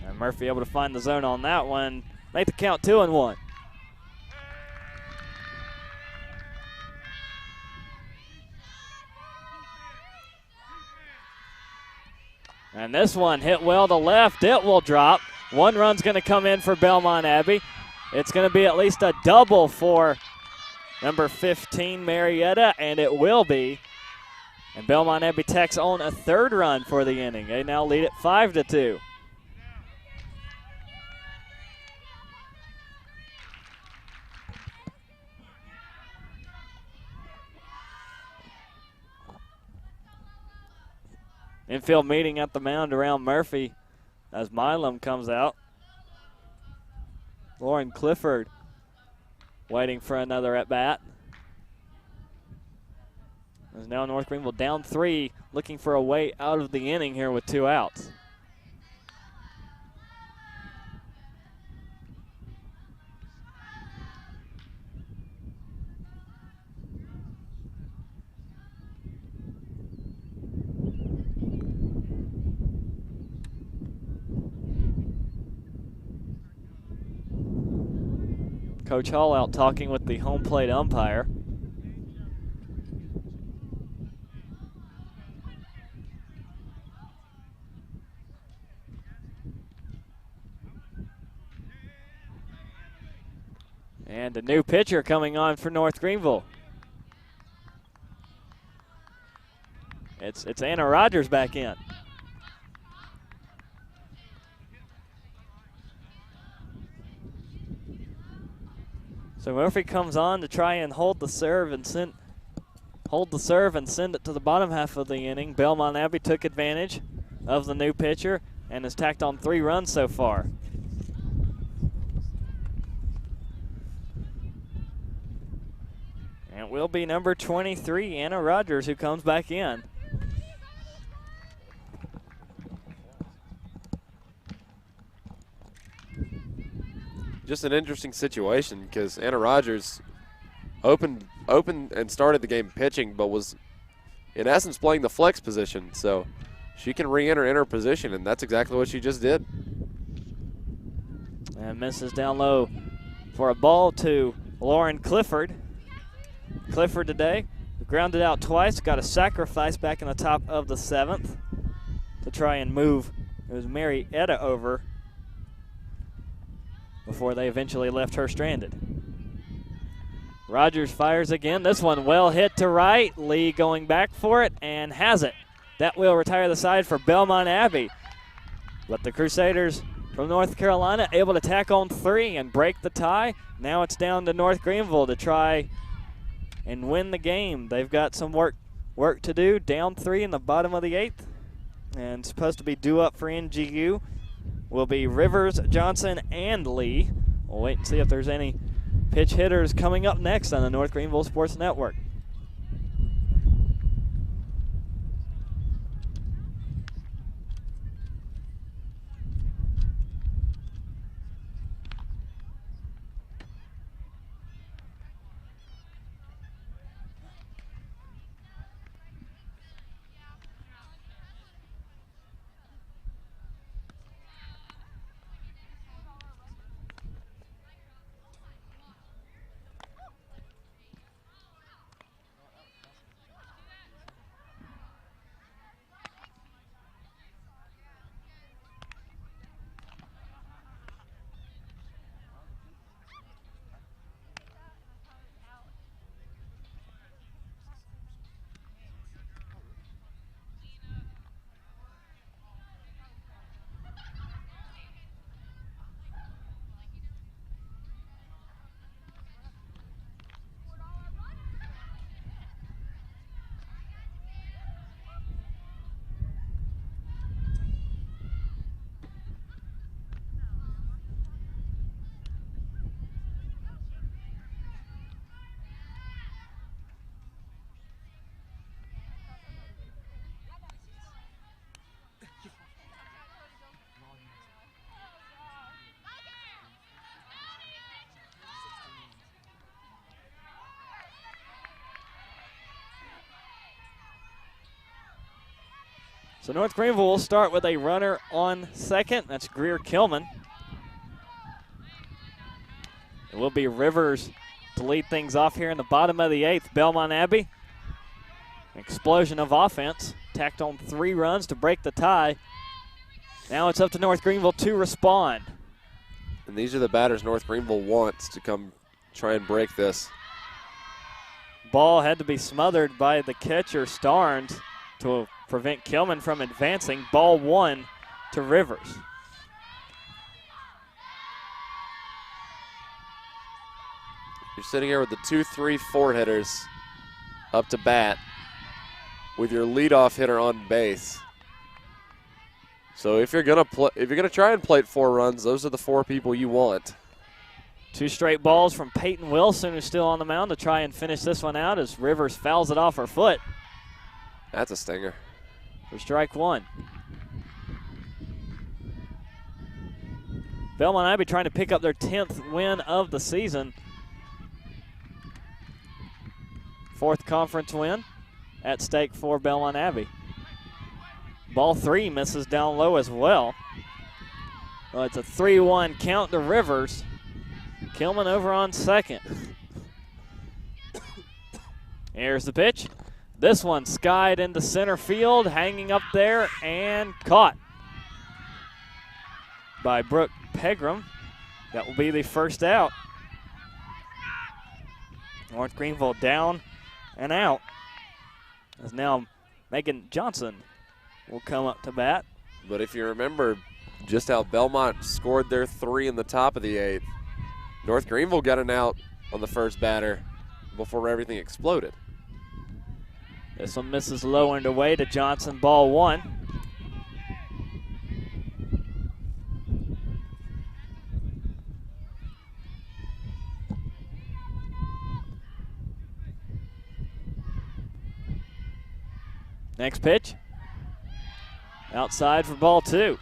And Murphy able to find the zone on that one. Make the count 2-1. And this one hit well to left. It will drop. 1 run's going to come in for Belmont Abbey. It's going to be at least a double for number 15, Marietta, and it will be. And Belmont Abbey tacks on a 3rd run for the inning. They now lead it 5-2. Infield meeting at the mound around Murphy as Milam comes out. Lauren Clifford waiting for another at-bat. As now North Greenville down 3, looking for a way out of the inning here with 2 outs. Coach Hall out talking with the home plate umpire. And a new pitcher coming on for North Greenville. It's Anna Rogers back in. So Murphy comes on to try and hold the serve and send it to the bottom half of the inning. Belmont Abbey took advantage of the new pitcher and has tacked on 3 runs so far. And it will be number 23, Anna Rogers, who comes back in. Just an interesting situation because Anna Rogers opened and started the game pitching, but was in essence playing the flex position. So she can re-enter in her position, and that's exactly what she just did. And misses down low for a ball to Lauren Clifford. Clifford today grounded out twice, got a sacrifice back in the top of the 7th to try and move. It was Marietta over before they eventually left her stranded. Rogers fires again. This one well hit to right. Lee going back for it and has it. That will retire the side for Belmont Abbey. But the Crusaders from North Carolina able to tack on 3 and break the tie. Now it's down to North Greenville to try and win the game. They've got some work to do. Down 3 in the bottom of the 8th. And supposed to be due up for NGU will be Rivers, Johnson, and Lee. We'll wait and see if there's any pitch hitters coming up next on the North Greenville Sports Network. So North Greenville will start with a runner on second. That's Greer Kilman. It will be Rivers to lead things off here in the bottom of the 8th. Belmont Abbey, explosion of offense, tacked on 3 runs to break the tie. Now it's up to North Greenville to respond. And these are the batters North Greenville wants to come try and break this. Ball had to be smothered by the catcher, Starnes, to prevent Kilman from advancing. Ball 1 to Rivers. You're sitting here with the 2, 3, 4 hitters up to bat with your leadoff hitter on base. So if you're gonna try and plate 4 runs, those are the 4 people you want. 2 straight balls from Peyton Wilson, who's still on the mound, to try and finish this one out as Rivers fouls it off her foot. That's a stinger. For strike 1. Belmont Abbey trying to pick up their 10th win of the season. 4th conference win at stake for Belmont Abbey. Ball 3 misses down low as well. Well, it's a 3-1 count to Rivers. Kilman over on second. Here's the pitch. This one skied into center field, hanging up there and caught by Brooke Pegram. That will be the first out. North Greenville down and out. As now Megan Johnson will come up to bat. But if you remember just how Belmont scored their 3 in the top of the 8th, North Greenville got an out on the first batter before everything exploded. This one misses low and away to Johnson, ball 1. Next pitch. Outside for ball 2.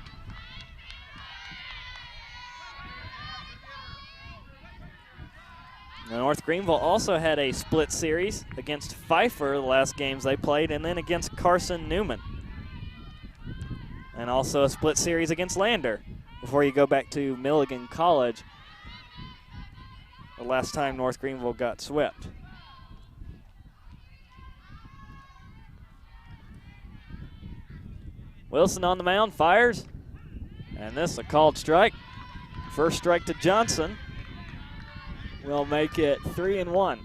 Now North Greenville also had a split series against Pfeiffer the last games they played, and then against Carson Newman. And also a split series against Lander before you go back to Milligan College the last time North Greenville got swept. Wilson on the mound, fires, and this is a called strike. First strike to Johnson will make it 3-1.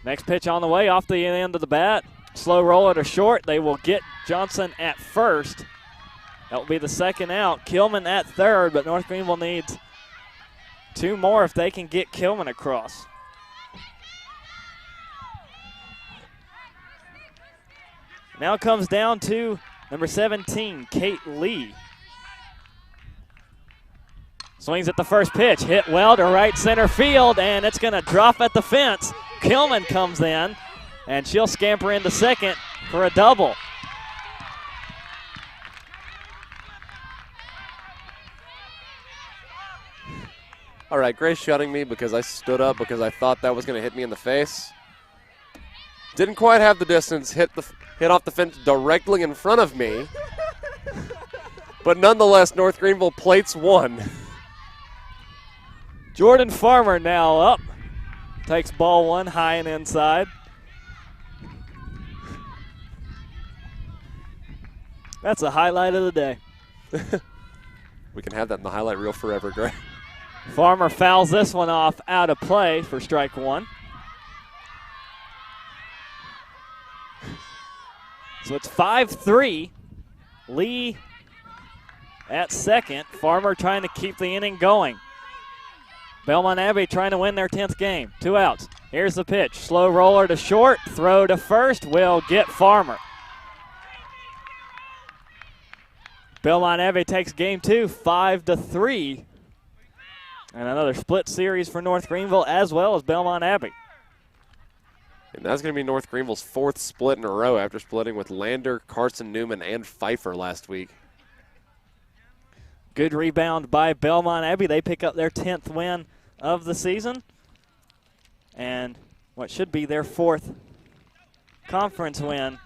Next pitch on the way, off the end of the bat. Slow roller to short. They will get Johnson at first. That will be the second out. Kilman at third, but North Greenville needs 2 more if they can get Kilman across. Now it comes down to number 17, Kate Lee. Swings at the first pitch, hit well to right center field, and it's going to drop at the fence. Kilman comes in, and she'll scamper into second for a double. All right, Grace shutting me because I stood up because I thought that was going to hit me in the face. Didn't quite have the distance, hit off the fence directly in front of me. But nonetheless, North Greenville plates 1. Jordan Farmer now up. Takes ball 1 high and inside. That's a highlight of the day. We can have that in the highlight reel forever, Greg. Farmer fouls this one off out of play for strike 1. So it's 5-3. Lee at second. Farmer trying to keep the inning going. Belmont Abbey trying to win their 10th game. 2 outs. Here's the pitch. Slow roller to short. Throw to first will get Farmer. Belmont Abbey takes game 2, 5-3. And another split series for North Greenville as well as Belmont Abbey. And that's going to be North Greenville's 4th split in a row after splitting with Lander, Carson Newman, and Pfeiffer last week. Good rebound by Belmont Abbey. They pick up their 10th win of the season. and what should be their 4th conference win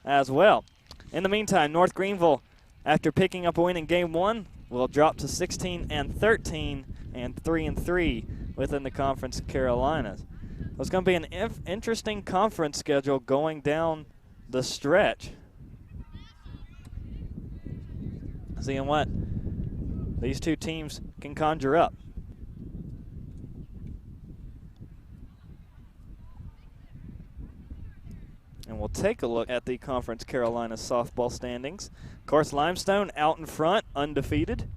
as well. In the meantime, North Greenville, after picking up a win in game 1, will drop to 16-13 and 3-3 within the Conference Carolinas. It's going to be an interesting conference schedule going down the stretch. Seeing what these two teams can conjure up. And we'll take a look at the Conference Carolina softball standings. Of course, Limestone out in front, undefeated.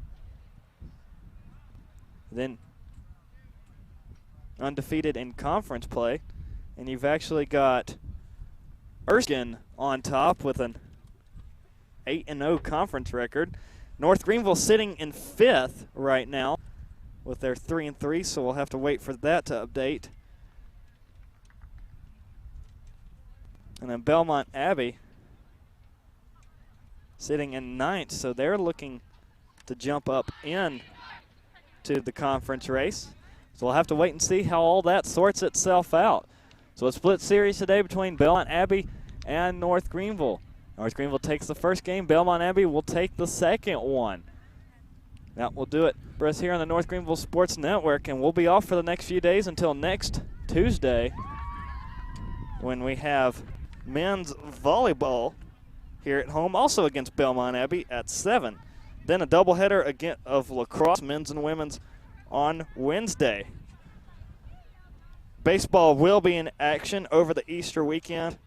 Then undefeated in conference play. And you've actually got Erskine on top with an 8-0 conference record. North Greenville sitting in 5th right now with their 3-3, so we'll have to wait for that to update. And then Belmont Abbey sitting in 9th, so they're looking to jump up in to the conference race. So we'll have to wait and see how all that sorts itself out. So a split series today between Belmont Abbey and North Greenville. North Greenville takes the first game. Belmont Abbey will take the second one. That will do it for us here on the North Greenville Sports Network, and we'll be off for the next few days until next Tuesday when we have men's volleyball here at home, also against Belmont Abbey at 7. Then a doubleheader again of lacrosse, men's and women's, on Wednesday. Baseball will be in action over the Easter weekend.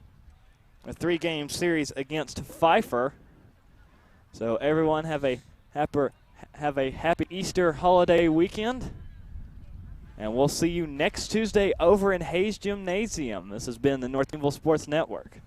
A 3-game series against Pfeiffer. So everyone have a happy Easter holiday weekend. And we'll see you next Tuesday over in Hayes Gymnasium. This has been the North Greenville Sports Network.